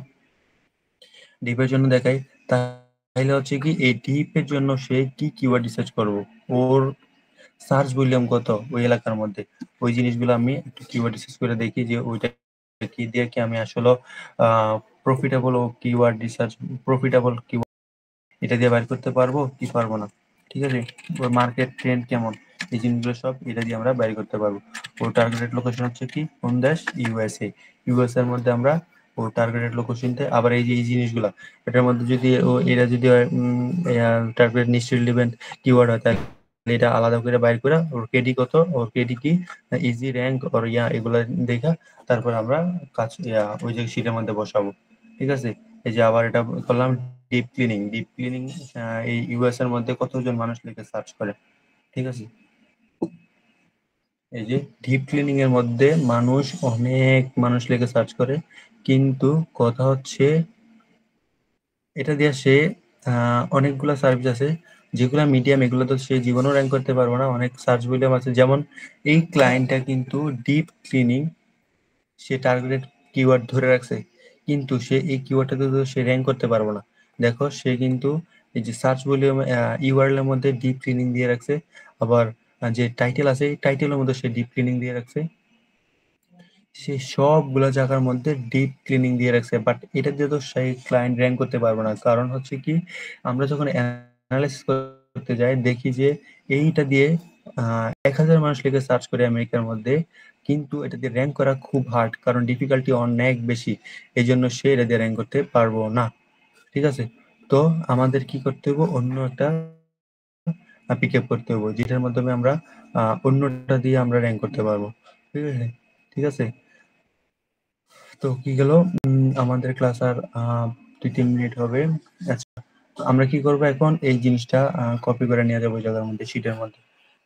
ডিপের জন্য দেখাই, তাহলে হচ্ছে কি এই ডিপের জন্য সে কি কিওয়ার্ড রিসার্চ করব, ওর সার্চ ভলিউম কত ওই এলাকার মধ্যে, ওই জিনিসগুলো আমি একটু কিওয়ার্ড রিসার্চ করে দেখি যে ওইটা কি দিয়ে কি আমি আসলে প্রফিটেবল ও কিওয়ার্ড রিসার্চ, প্রফিটেবল কিওয়ার্ড এটা দিয়ে বাইর করতে পারবো কি পারবো না। ঠিক আছে, ওর মার্কেট ট্রেন্ড কেমন, এই জিনিসগুলো সব এটা দিয়ে আমরা বাইর করতে পারবো। ওর টার্গেটেড লোকেশন হচ্ছে কি কোন দেশ, ইউএসএ, ইউএসএ এর মধ্যে আমরা ও টার্গেটেড লোকেশনতে আবার এই যে এই জিনিসগুলা এটার মধ্যে যদি ও এরা যদি টার্গেট নিশ্চয়ই ইভেন্ট কিওয়ার্ড হয় তাহলে এটা আলাদা করে বাইর করে ওর কেডি কত, ওর কেডি কি, ইজি র্যাঙ্ক ওর এগুলা দেখা তারপর আমরা কাজ ওই যে শীটের মধ্যে বসাবো। ঠিক আছে, এই যে আবার এটা করলাম ডিপ ক্লিনিং, ডিপ ক্লিনিং এই ইউএস এর মধ্যে কতজন মানুষ লিখে সার্চ করে। ঠিক আছে, এই যে ডিপ ক্লিনিং এর মধ্যে অনেক মানুষ লিখে সার্চ করে, কিন্তু কথা হচ্ছে এটা দিয়ে সে অনেকগুলা সার্ভিস আছে যেগুলা মিডিয়াম, এগুলো তো সে জীবনেও র্যাঙ্ক করতে পারবো না, অনেক সার্চ ভলিউম আছে। যেমন এই ক্লায়েন্টটা কিন্তু ডিপ ক্লিনিং সে টার্গেটেড কিওয়ার্ড ধরে রাখছে, কিন্তু সে এই কিওয়ার্ডটাতে তো সে র্যাঙ্ক করতে পারবো না। দেখো সে কিন্তু এই যে সার্চ ভলিউম ইউআরএল এর মধ্যে ডিপ ক্লিনিং দিয়ে রাখছে, আবার যে টাইটেল আছে টাইটেলের মধ্যে সে ডিপ ক্লিনিং দিয়ে রাখছে, সেই সবগুলা জায়গার মধ্যে ডিপ ক্লিনিং দিয়ে রাখছে, বাট এটা দিয়ে তো সেই ক্লায়েন্ট র্যাঙ্ক করতে পারবো না। কারণ হচ্ছে কি, আমরা যখন অ্যানালাইসিস করতে যাই দেখি যে এইটা দিয়ে 1,000 মানুষ লিখে সার্চ করে আমেরিকার মধ্যে, কিন্তু এটা দিয়ে র্যাঙ্ক করা খুব হার্ড, কারণ ডিফিকাল্টি অনেক বেশি। এই জন্য সে এটা দিয়ে র্যাঙ্ক করতে পারবো না। ঠিক আছে, তো আমাদের কি করতে হবে, অন্য একটা পিক আপ করতে হবে, যেটার মাধ্যমে আমরা অন্যটা দিয়ে আমরা র্যাঙ্ক করতে পারবো। ঠিক আছে, ঠিক আছে। তো কি গেল, আমাদের ক্লাস আর 2-3 মিনিট হবে। আচ্ছা, আমরা কি করব এখন, এই জিনিসটা কপি করে নিয়ে যাবো জায়গার মধ্যে, শিটের মধ্যে,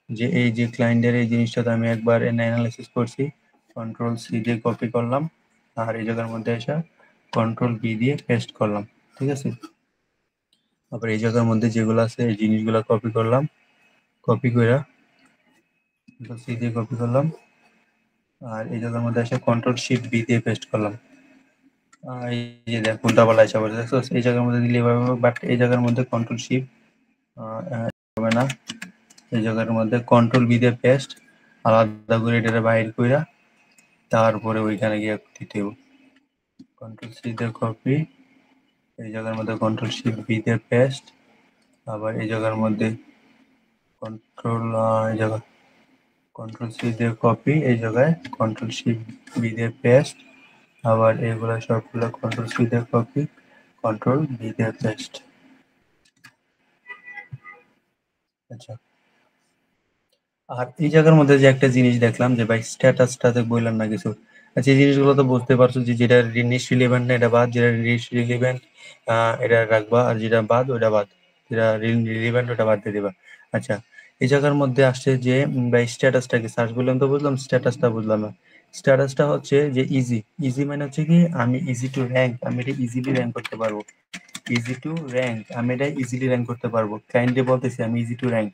যে এই যে ক্লায়েন্টের এই জিনিসটা তো আমি একবার অ্যানালাইসিস করছি, কন্ট্রোল সি দিয়ে কপি করলাম, আর এই জায়গার মধ্যে এসে কন্ট্রোল বি দিয়ে পেস্ট করলাম। ঠিক আছে, আবার এই জায়গার মধ্যে যেগুলো আছে এই জিনিসগুলো কপি করলাম, কপি করে সি দিয়ে কপি করলাম, আর এই জায়গার মধ্যে এসে কন্ট্রোল শিফট বি দিয়ে পেস্ট করলাম। এই যে দেখ উল্টাপাল্টা এসে পড়ে, দেখছো এই জায়গার মধ্যে দিলে এভাবে, বাট এই জায়গার মধ্যে কন্ট্রোল শিফট হবে না, এই জায়গার মধ্যে কন্ট্রোল বি দিয়ে পেস্ট, আলাদা করে এটা বাইর কইরা তারপরে ওইখানে গিয়ে দিতে হবে। কন্ট্রোল সি দিয়ে কপি, এই জায়গার মধ্যে কন্ট্রোল শিফট বি দিয়ে পেস্ট, আবার এই জায়গার মধ্যে কন্ট্রোল এই জায়গা কন্ট্রোল সি দিয়ে কপি, এই জায়গায় কন্ট্রোল শিফট বি দিয়ে পেস্ট, আবার এগুলো সবগুলো কন্ট্রোল সি দিয়ে কপি, কন্ট্রোল বি দিয়ে পেস্ট। আচ্ছা, আর এই জায়গার মধ্যে যে একটা জিনিস দেখলাম যে ভাই স্ট্যাটাসটাতে বললাম না কিছু। আচ্ছা, এই জিনিসগুলো তো বুঝতে পারছো যে যেটা নিশ রিলেভেন্ট না এটা বাদ, যেটা নিশ রিলেভেন্ট এটা রাখবা, আর যেটা বাদ ওটা বাদ, যেটা রিলেভেন্ট ওটা বাদ দিয়ে দিবা। আচ্ছা, এই জায়গার মধ্যে আসছে যে ভাই স্ট্যাটাসটা কি, সার্চ বললাম তো বুঝলাম, স্ট্যাটাসটা বুঝলাম না। স্ট্যাটাসটা হচ্ছে যে ইজি, ইজি মানে হচ্ছে কি আমি ইজি টু র্যাঙ্ক, আমি এটা ইজিলি র্যাঙ্ক করতে পারবো। ইজি টু র্যাঙ্ক, আমি এটা ইজিলি র্যাঙ্ক করতে পারবো, ক্লায়েন্টে বলতেছি আমি ইজি টু র্যাঙ্ক।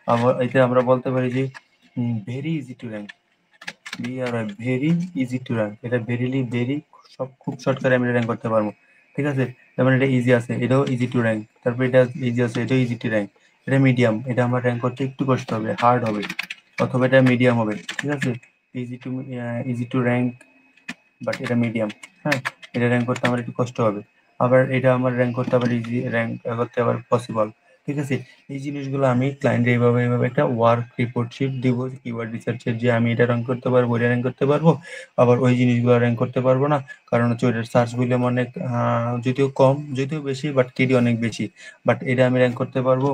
আবার এটা আমরা বলতে পারি যে very easy to rank, very easy to rank, এটা ভেরিলি ভেরি সব খুব শর্ট করে আমি র্যাঙ্ক করতে পারবো। ঠিক আছে, তারপরে এটা ইজি আছে, এটাও ইজি টু র্যাঙ্ক, তারপর এটা ইজি আছে, এটাও ইজি টু র্যাঙ্ক। এটা মিডিয়াম, এটা আমার র্যাঙ্ক করতে একটু কষ্ট হবে, হার্ড হবে, অথবা এটা মিডিয়াম হবে। ঠিক আছে, ইজি টু র্যাঙ্ক, বাট এটা মিডিয়াম। হ্যাঁ, এটা র্যাঙ্ক করতে আমার একটু কষ্ট হবে, আবার এটা আমার র্যাঙ্ক করতে আবার ইজি, র্যাঙ্ক করতে আবার পসিবল। ঠিক আছে, এই জিনিসগুলো আমি ক্লায়েন্টে এইভাবে এইভাবে একটা ওয়ার্ক রিপোর্ট শিট দিব, কিওয়ার্ড রিসার্চের, যে আমি এটা র্যাঙ্ক করতে পারবো, এটা র্যাঙ্ক করতে পারবো, আবার ওই জিনিসগুলো র্যাঙ্ক করতে পারবো না, কারণ হচ্ছে ওইটার সার্চ ভলিউম অনেক, যদিও কম যদিও বেশি, বাট কেডি অনেক বেশি, বাট এটা আমি র্যাঙ্ক করতে পারবো,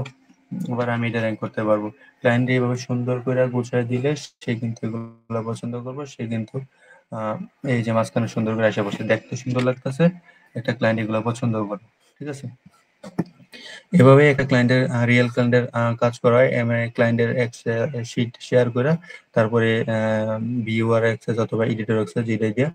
আবার আমি এটা র্যাঙ্ক করতে পারবো। ক্লায়েন্ট এইভাবে সুন্দর করে গুছিয়ে দিলে সে কিন্তু এগুলো পছন্দ করবে, সে কিন্তু এই যে মাঝখানে সুন্দর করে আসে বসে, দেখতে সুন্দর লাগতেছে, একটা ক্লায়েন্ট এগুলো পছন্দ করে। ঠিক আছে, এভাবে একটা ক্লায়েন্টের রিয়েল ক্লায়েন্টের কাজ করা হয়, ক্লায়েন্টের শিট শেয়ার করে, তারপরে ভিউয়ার অ্যাক্সেস অথবা এডিটর অ্যাক্সেস যেটা দিয়ে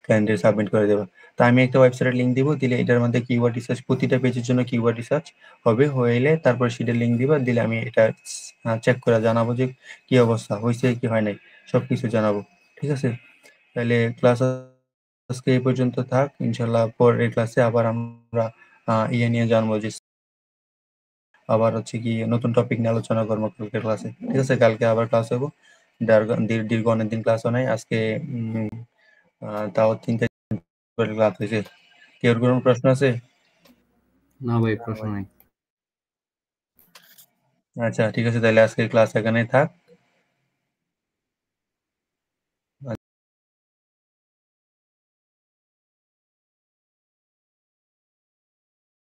ক্লায়েন্টের সাবমিট করে দেবা। তো আমি একটা ওয়েবসাইটের লিঙ্ক দিব, দিলে এটার মধ্যে কিওয়ার্ড রিসার্চ, প্রতিটা পেজের জন্য কিওয়ার্ড রিসার্চ হবে, হইলে তারপর সেটার লিঙ্ক দিবা, দিলে আমি এটা চেক করে জানাবো যে কি অবস্থা হয়েছে কি হয় নাই, সবকিছু জানাবো। ঠিক আছে, তাহলে ক্লাস আজকে এই পর্যন্ত থাক, ইনশাল্লাহ পরের ক্লাসে আবার আমরা ইয়ে নিয়ে জানবো, যে আবার হচ্ছে কি নতুন টপিক নিয়ে আলোচনা করবো কালকে ক্লাসে। ঠিক আছে, কালকে আবার ক্লাস হবো, দীর্ঘ অনেকদিন ক্লাসও নাই আজকে, তাও 3 তারিখ ক্লাস হয়েছে। কেউ কোনো প্রশ্ন আছে? না ভাই, প্রশ্ন নাই। আচ্ছা, ঠিক আছে, তাহলে আজকে ক্লাস এখানেই থাক।